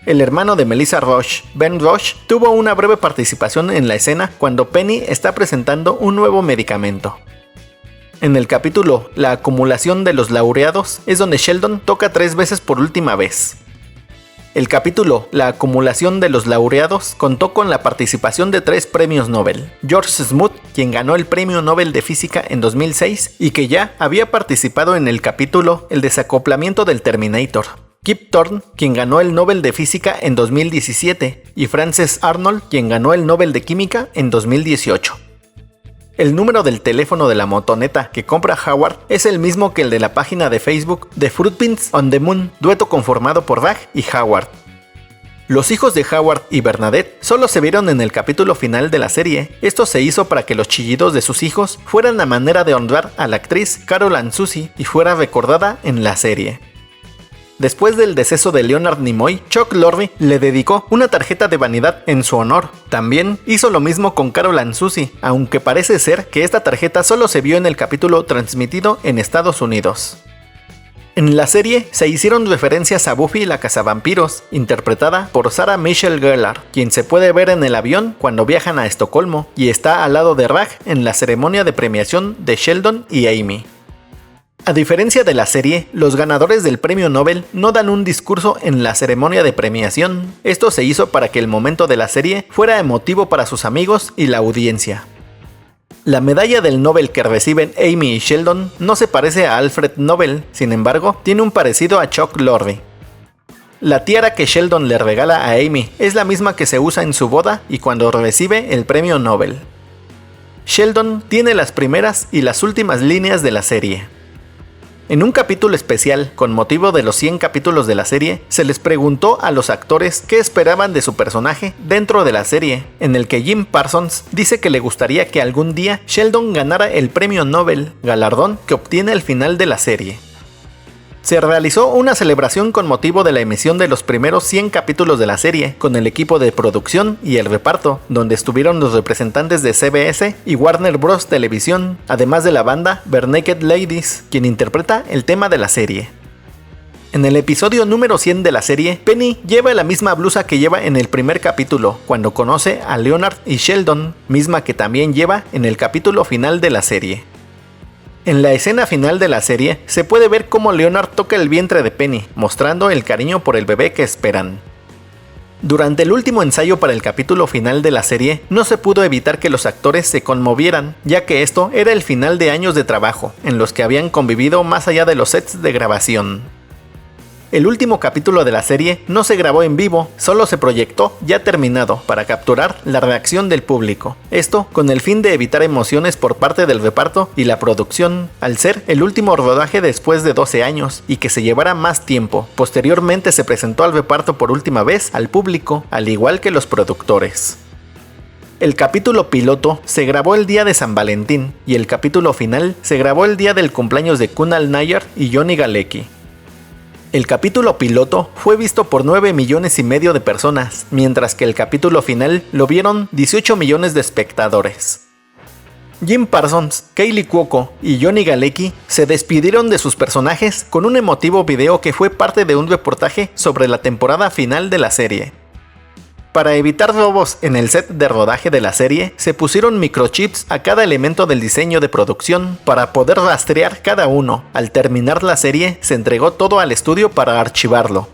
El hermano de Melissa Rush, Ben Rush, tuvo una breve participación en la escena cuando Penny está presentando un nuevo medicamento. En el capítulo La acumulación de los laureados es donde Sheldon toca 3 veces por última vez. El capítulo La acumulación de los laureados contó con la participación de 3 premios Nobel. George Smoot, quien ganó el Premio Nobel de Física en 2006 y que ya había participado en el capítulo El desacoplamiento del Terminator. Kip Thorne, quien ganó el Nobel de Física en 2017, y Frances Arnold, quien ganó el Nobel de Química en 2018. El número del teléfono de la motoneta que compra Howard es el mismo que el de la página de Facebook de Footprints on the Moon, dueto conformado por Raj y Howard. Los hijos de Howard y Bernadette solo se vieron en el capítulo final de la serie. Esto se hizo para que los chillidos de sus hijos fueran la manera de honrar a la actriz Carol Ann Susi y fuera recordada en la serie. Después del deceso de Leonard Nimoy, Chuck Lorre le dedicó una tarjeta de vanidad en su honor. También hizo lo mismo con Carol Ann Susi, aunque parece ser que esta tarjeta solo se vio en el capítulo transmitido en Estados Unidos. En la serie se hicieron referencias a Buffy la cazavampiros, interpretada por Sarah Michelle Gellar, quien se puede ver en el avión cuando viajan a Estocolmo y está al lado de Raj en la ceremonia de premiación de Sheldon y Amy. A diferencia de la serie, los ganadores del premio Nobel no dan un discurso en la ceremonia de premiación. Esto se hizo para que el momento de la serie fuera emotivo para sus amigos y la audiencia. La medalla del Nobel que reciben Amy y Sheldon no se parece a Alfred Nobel, sin embargo, tiene un parecido a Chuck Lorre. La tiara que Sheldon le regala a Amy es la misma que se usa en su boda y cuando recibe el premio Nobel. Sheldon tiene las primeras y las últimas líneas de la serie. En un capítulo especial, con motivo de los 100 capítulos de la serie, se les preguntó a los actores qué esperaban de su personaje dentro de la serie, en el que Jim Parsons dice que le gustaría que algún día Sheldon ganara el premio Nobel, galardón que obtiene al final de la serie. Se realizó una celebración con motivo de la emisión de los primeros 100 capítulos de la serie, con el equipo de producción y el reparto, donde estuvieron los representantes de CBS y Warner Bros. Televisión, además de la banda Barenaked Ladies, quien interpreta el tema de la serie. En el episodio número 100 de la serie, Penny lleva la misma blusa que lleva en el primer capítulo, cuando conoce a Leonard y Sheldon, misma que también lleva en el capítulo final de la serie. En la escena final de la serie, se puede ver cómo Leonard toca el vientre de Penny, mostrando el cariño por el bebé que esperan. Durante el último ensayo para el capítulo final de la serie, no se pudo evitar que los actores se conmovieran, ya que esto era el final de años de trabajo, en los que habían convivido más allá de los sets de grabación. El último capítulo de la serie no se grabó en vivo, solo se proyectó ya terminado para capturar la reacción del público. Esto con el fin de evitar emociones por parte del reparto y la producción, al ser el último rodaje después de 12 años y que se llevara más tiempo. Posteriormente se presentó al reparto por última vez al público, al igual que los productores. El capítulo piloto se grabó el día de San Valentín y el capítulo final se grabó el día del cumpleaños de Kunal Nayyar y Johnny Galecki. El capítulo piloto fue visto por 9,5 millones de personas, mientras que el capítulo final lo vieron 18 millones de espectadores. Jim Parsons, Kaley Cuoco y Johnny Galecki se despidieron de sus personajes con un emotivo video que fue parte de un reportaje sobre la temporada final de la serie. Para evitar robos en el set de rodaje de la serie, se pusieron microchips a cada elemento del diseño de producción para poder rastrear cada uno. Al terminar la serie, se entregó todo al estudio para archivarlo.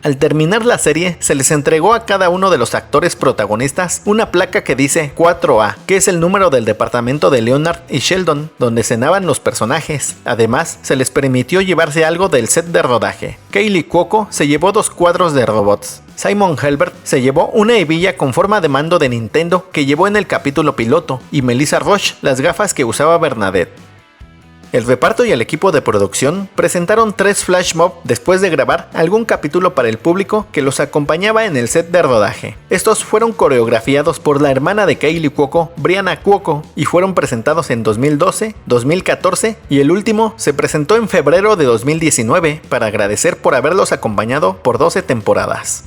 Al terminar la serie, se les entregó a cada uno de los actores protagonistas una placa que dice 4A, que es el número del departamento de Leonard y Sheldon, donde cenaban los personajes. Además, se les permitió llevarse algo del set de rodaje. Kaley Cuoco se llevó 2 cuadros de robots. Simon Helberg se llevó una hebilla con forma de mando de Nintendo que llevó en el capítulo piloto, y Melissa Roche las gafas que usaba Bernadette. El reparto y el equipo de producción presentaron 3 flash mob después de grabar algún capítulo para el público que los acompañaba en el set de rodaje. Estos fueron coreografiados por la hermana de Kaley Cuoco, Brianna Cuoco, y fueron presentados en 2012, 2014 y el último se presentó en febrero de 2019 para agradecer por haberlos acompañado por 12 temporadas.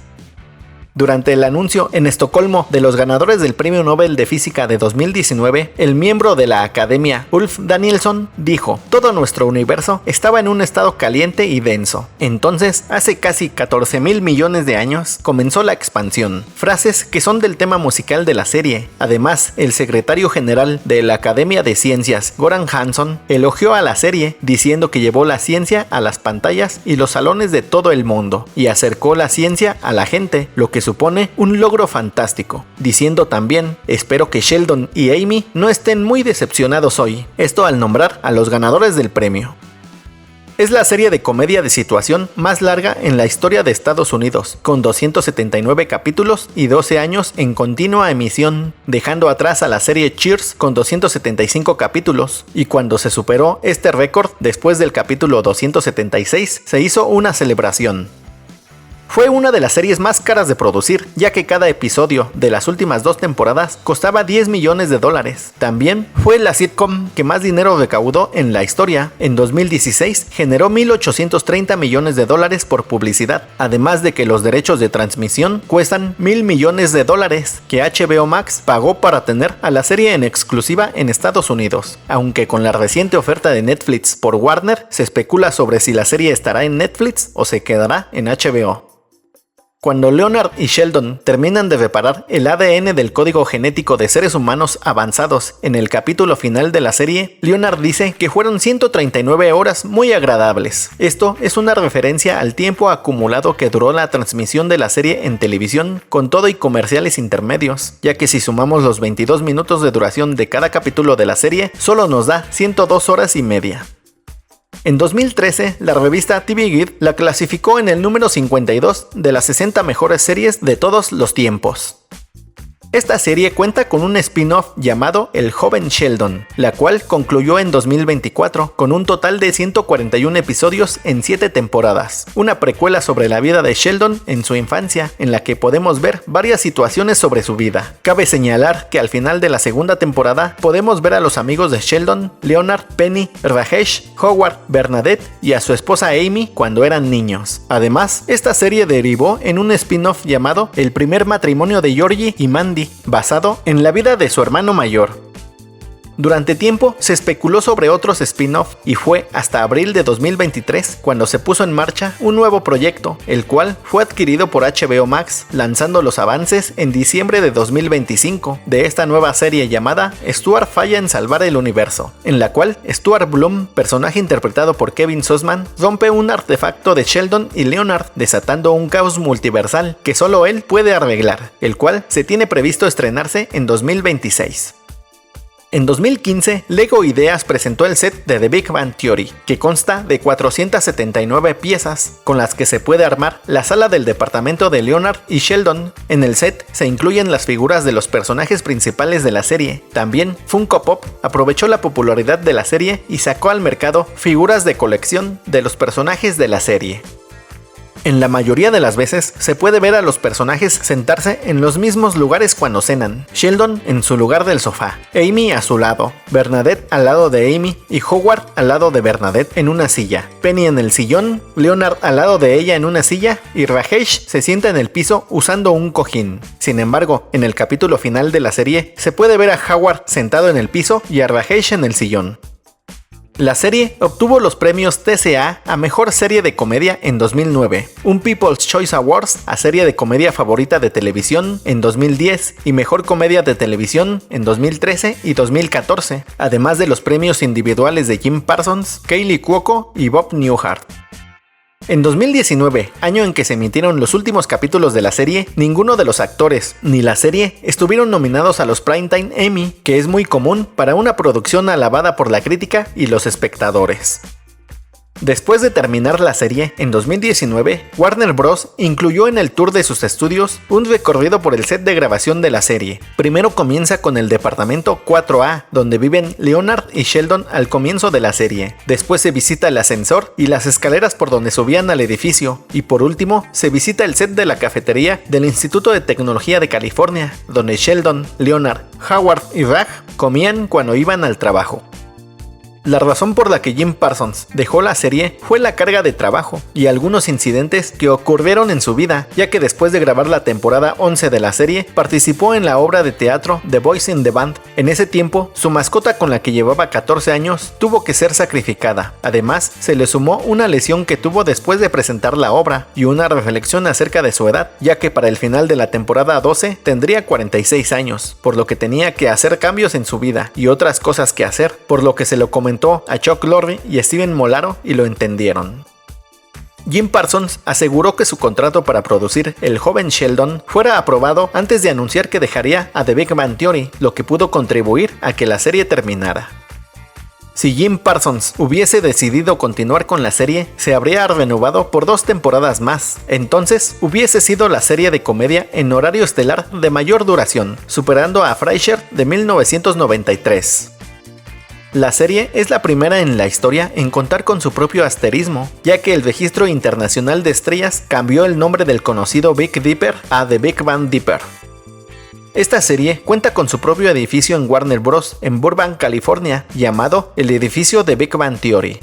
Durante el anuncio en Estocolmo de los ganadores del Premio Nobel de Física de 2019, el miembro de la Academia, Ulf Danielsson, dijo: "Todo nuestro universo estaba en un estado caliente y denso. Entonces, hace casi 14.000 millones de años, comenzó la expansión". Frases que son del tema musical de la serie. Además, el secretario general de la Academia de Ciencias, Goran Hansson, elogió a la serie, diciendo que llevó la ciencia a las pantallas y los salones de todo el mundo, y acercó la ciencia a la gente, lo que supone un logro fantástico, diciendo también: "Espero que Sheldon y Amy no estén muy decepcionados hoy", esto al nombrar a los ganadores del premio. Es la serie de comedia de situación más larga en la historia de Estados Unidos, con 279 capítulos y 12 años en continua emisión, dejando atrás a la serie Cheers con 275 capítulos, y cuando se superó este récord después del capítulo 276, se hizo una celebración. Fue una de las series más caras de producir, ya que cada episodio de las últimas 2 temporadas costaba $10 millones. También fue la sitcom que más dinero recaudó en la historia. En 2016 generó $1.830 millones por publicidad, además de que los derechos de transmisión cuestan $1.000 millones que HBO Max pagó para tener a la serie en exclusiva en Estados Unidos. Aunque con la reciente oferta de Netflix por Warner, se especula sobre si la serie estará en Netflix o se quedará en HBO. Cuando Leonard y Sheldon terminan de reparar el ADN del código genético de seres humanos avanzados en el capítulo final de la serie, Leonard dice que fueron 139 horas muy agradables. Esto es una referencia al tiempo acumulado que duró la transmisión de la serie en televisión, con todo y comerciales intermedios, ya que si sumamos los 22 minutos de duración de cada capítulo de la serie, solo nos da 102 horas y media. En 2013, la revista TV Guide la clasificó en el número 52 de las 60 mejores series de todos los tiempos. Esta serie cuenta con un spin-off llamado El Joven Sheldon, la cual concluyó en 2024 con un total de 141 episodios en 7 temporadas. Una precuela sobre la vida de Sheldon en su infancia, en la que podemos ver varias situaciones sobre su vida. Cabe señalar que al final de la segunda temporada podemos ver a los amigos de Sheldon, Leonard, Penny, Rajesh, Howard, Bernadette y a su esposa Amy cuando eran niños. Además, esta serie derivó en un spin-off llamado El primer matrimonio de Georgie y Mandy, basado en la vida de su hermano mayor. Durante tiempo se especuló sobre otros spin-off y fue hasta abril de 2023 cuando se puso en marcha un nuevo proyecto, el cual fue adquirido por HBO Max, lanzando los avances en diciembre de 2025 de esta nueva serie llamada Stuart falla en salvar el universo, en la cual Stuart Bloom, personaje interpretado por Kevin Sussman, rompe un artefacto de Sheldon y Leonard, desatando un caos multiversal que solo él puede arreglar, el cual se tiene previsto estrenarse en 2026. En 2015, Lego Ideas presentó el set de The Big Bang Theory, que consta de 479 piezas, con las que se puede armar la sala del departamento de Leonard y Sheldon. En el set se incluyen las figuras de los personajes principales de la serie. También Funko Pop aprovechó la popularidad de la serie y sacó al mercado figuras de colección de los personajes de la serie. En la mayoría de las veces se puede ver a los personajes sentarse en los mismos lugares cuando cenan. Sheldon en su lugar del sofá, Amy a su lado, Bernadette al lado de Amy y Howard al lado de Bernadette en una silla, Penny en el sillón, Leonard al lado de ella en una silla y Rajesh se sienta en el piso usando un cojín. Sin embargo, en el capítulo final de la serie se puede ver a Howard sentado en el piso y a Rajesh en el sillón. La serie obtuvo los premios TCA a Mejor Serie de Comedia en 2009, un People's Choice Awards a Serie de Comedia Favorita de Televisión en 2010 y Mejor Comedia de Televisión en 2013 y 2014, además de los premios individuales de Jim Parsons, Kaley Cuoco y Bob Newhart. En 2019, año en que se emitieron los últimos capítulos de la serie, ninguno de los actores ni la serie estuvieron nominados a los Primetime Emmy, que es muy común para una producción alabada por la crítica y los espectadores. Después de terminar la serie, en 2019, Warner Bros. Incluyó en el tour de sus estudios un recorrido por el set de grabación de la serie. Primero comienza con el departamento 4A, donde viven Leonard y Sheldon al comienzo de la serie. Después se visita el ascensor y las escaleras por donde subían al edificio. Y por último, se visita el set de la cafetería del Instituto de Tecnología de California, donde Sheldon, Leonard, Howard y Raj comían cuando iban al trabajo. La razón por la que Jim Parsons dejó la serie fue la carga de trabajo y algunos incidentes que ocurrieron en su vida, ya que después de grabar la temporada 11 de la serie, participó en la obra de teatro The Boys in the Band. En ese tiempo, su mascota con la que llevaba 14 años tuvo que ser sacrificada. Además, se le sumó una lesión que tuvo después de presentar la obra y una reflexión acerca de su edad, ya que para el final de la temporada 12 tendría 46 años, por lo que tenía que hacer cambios en su vida y otras cosas que hacer, por lo que se lo comentó a Chuck Lorre y Steven Molaro y lo entendieron. Jim Parsons aseguró que su contrato para producir El joven Sheldon fuera aprobado antes de anunciar que dejaría a The Big Bang Theory, lo que pudo contribuir a que la serie terminara. Si Jim Parsons hubiese decidido continuar con la serie, se habría renovado por 2 temporadas más. Entonces, hubiese sido la serie de comedia en horario estelar de mayor duración, superando a Frasier de 1993. La serie es la primera en la historia en contar con su propio asterismo, ya que el Registro Internacional de Estrellas cambió el nombre del conocido Big Dipper a The Big Bang Dipper. Esta serie cuenta con su propio edificio en Warner Bros. En Burbank, California, llamado el edificio de Big Bang Theory.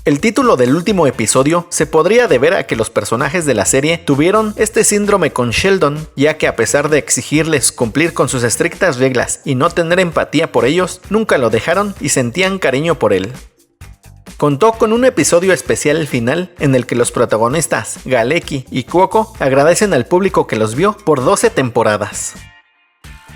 El título del último episodio se podría deber a que los personajes de la serie tuvieron este síndrome con Sheldon, ya que a pesar de exigirles cumplir con sus estrictas reglas y no tener empatía por ellos, nunca lo dejaron y sentían cariño por él. Contó con un episodio especial final en el que los protagonistas, Galecki y Cuoco, agradecen al público que los vio por 12 temporadas.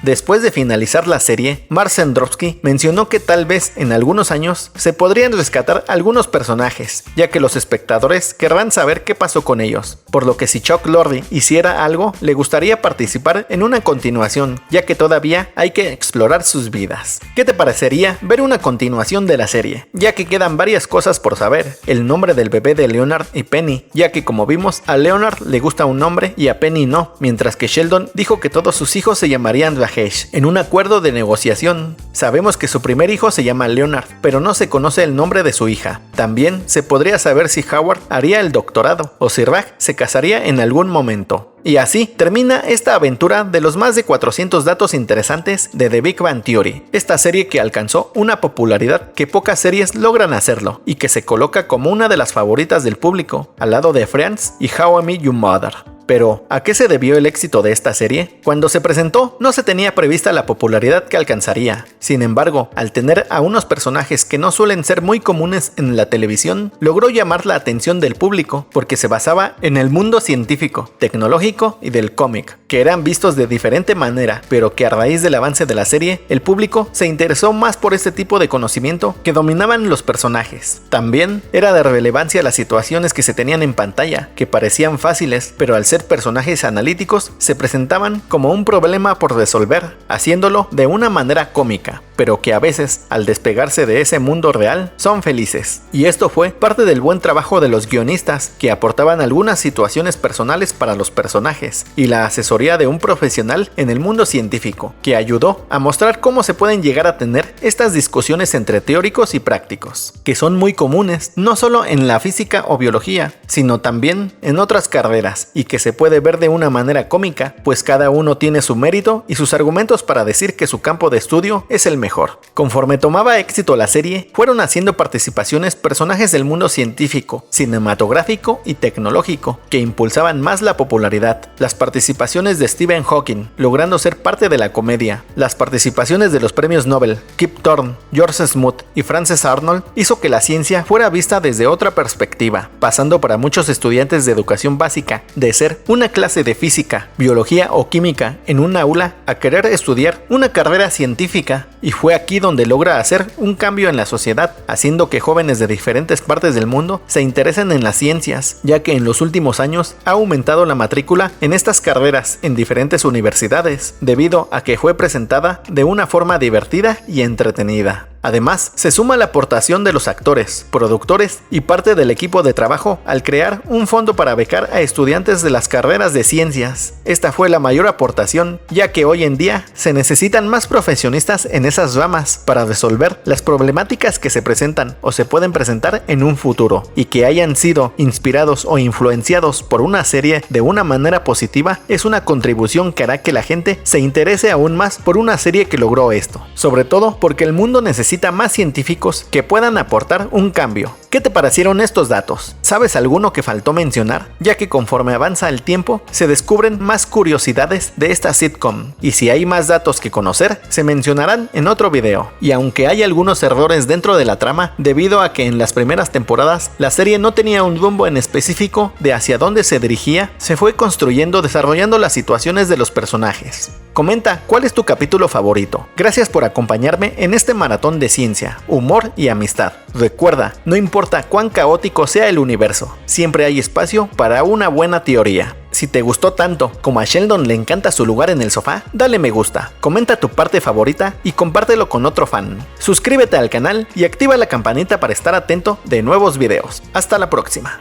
Después de finalizar la serie, Mark Zendrowski mencionó que tal vez en algunos años se podrían rescatar algunos personajes, ya que los espectadores querrán saber qué pasó con ellos, por lo que si Chuck Lorre hiciera algo, le gustaría participar en una continuación, ya que todavía hay que explorar sus vidas. ¿Qué te parecería ver una continuación de la serie? Ya que quedan varias cosas por saber, el nombre del bebé de Leonard y Penny, ya que como vimos, a Leonard le gusta un nombre y a Penny no, mientras que Sheldon dijo que todos sus hijos se llamarían Rajesh, en un acuerdo de negociación. Sabemos que su primer hijo se llama Leonard, pero no se conoce el nombre de su hija. También se podría saber si Howard haría el doctorado o si Raj se casaría en algún momento. Y así termina esta aventura de los más de 400 datos interesantes de The Big Bang Theory, esta serie que alcanzó una popularidad que pocas series logran hacerlo y que se coloca como una de las favoritas del público, al lado de Friends y How I Met Your Mother. Pero, ¿a qué se debió el éxito de esta serie? Cuando se presentó, no se tenía prevista la popularidad que alcanzaría. Sin embargo, al tener a unos personajes que no suelen ser muy comunes en la televisión, logró llamar la atención del público porque se basaba en el mundo científico, tecnológico y del cómic, que eran vistos de diferente manera, pero que a raíz del avance de la serie, el público se interesó más por este tipo de conocimiento que dominaban los personajes. También era de relevancia las situaciones que se tenían en pantalla, que parecían fáciles, pero al ser personajes analíticos se presentaban como un problema por resolver, haciéndolo de una manera cómica, pero que a veces, al despegarse de ese mundo real, son felices. Y esto fue parte del buen trabajo de los guionistas, que aportaban algunas situaciones personales para los personajes, y la asesoría de un profesional en el mundo científico, que ayudó a mostrar cómo se pueden llegar a tener estas discusiones entre teóricos y prácticos, que son muy comunes no solo en la física o biología, sino también en otras carreras, y que se puede ver de una manera cómica, pues cada uno tiene su mérito y sus argumentos para decir que su campo de estudio es el mejor. Conforme tomaba éxito la serie, fueron haciendo participaciones personajes del mundo científico, cinematográfico y tecnológico, que impulsaban más la popularidad. Las participaciones de Stephen Hawking, logrando ser parte de la comedia. Las participaciones de los premios Nobel, Kip Thorne, George Smoot y Frances Arnold, hizo que la ciencia fuera vista desde otra perspectiva, pasando para muchos estudiantes de educación básica de ser una clase de física, biología o química en un aula a querer estudiar una carrera científica, y fue aquí donde logra hacer un cambio en la sociedad, haciendo que jóvenes de diferentes partes del mundo se interesen en las ciencias, ya que en los últimos años ha aumentado la matrícula en estas carreras en diferentes universidades, debido a que fue presentada de una forma divertida y entretenida. Además, se suma la aportación de los actores, productores y parte del equipo de trabajo al crear un fondo para becar a estudiantes de las carreras de ciencias. Esta fue la mayor aportación, ya que hoy en día se necesitan más profesionistas en esas ramas para resolver las problemáticas que se presentan o se pueden presentar en un futuro, y que hayan sido inspirados o influenciados por una serie de una manera positiva es una contribución que hará que la gente se interese aún más por una serie que logró esto, sobre todo porque el mundo necesita más científicos que puedan aportar un cambio. ¿Qué te parecieron estos datos? ¿Sabes alguno que faltó mencionar? Ya que conforme avanza el tiempo, se descubren más curiosidades de esta sitcom, y si hay más datos que conocer, se mencionarán en otro video. Y aunque hay algunos errores dentro de la trama, debido a que en las primeras temporadas la serie no tenía un rumbo en específico de hacia dónde se dirigía, se fue construyendo desarrollando las situaciones de los personajes. Comenta cuál es tu capítulo favorito. Gracias por acompañarme en este maratón de ciencia, humor y amistad. Recuerda, no importa cuán caótico sea el universo, siempre hay espacio para una buena teoría. Si te gustó tanto como a Sheldon le encanta su lugar en el sofá, dale me gusta, comenta tu parte favorita y compártelo con otro fan. Suscríbete al canal y activa la campanita para estar atento de nuevos videos. Hasta la próxima.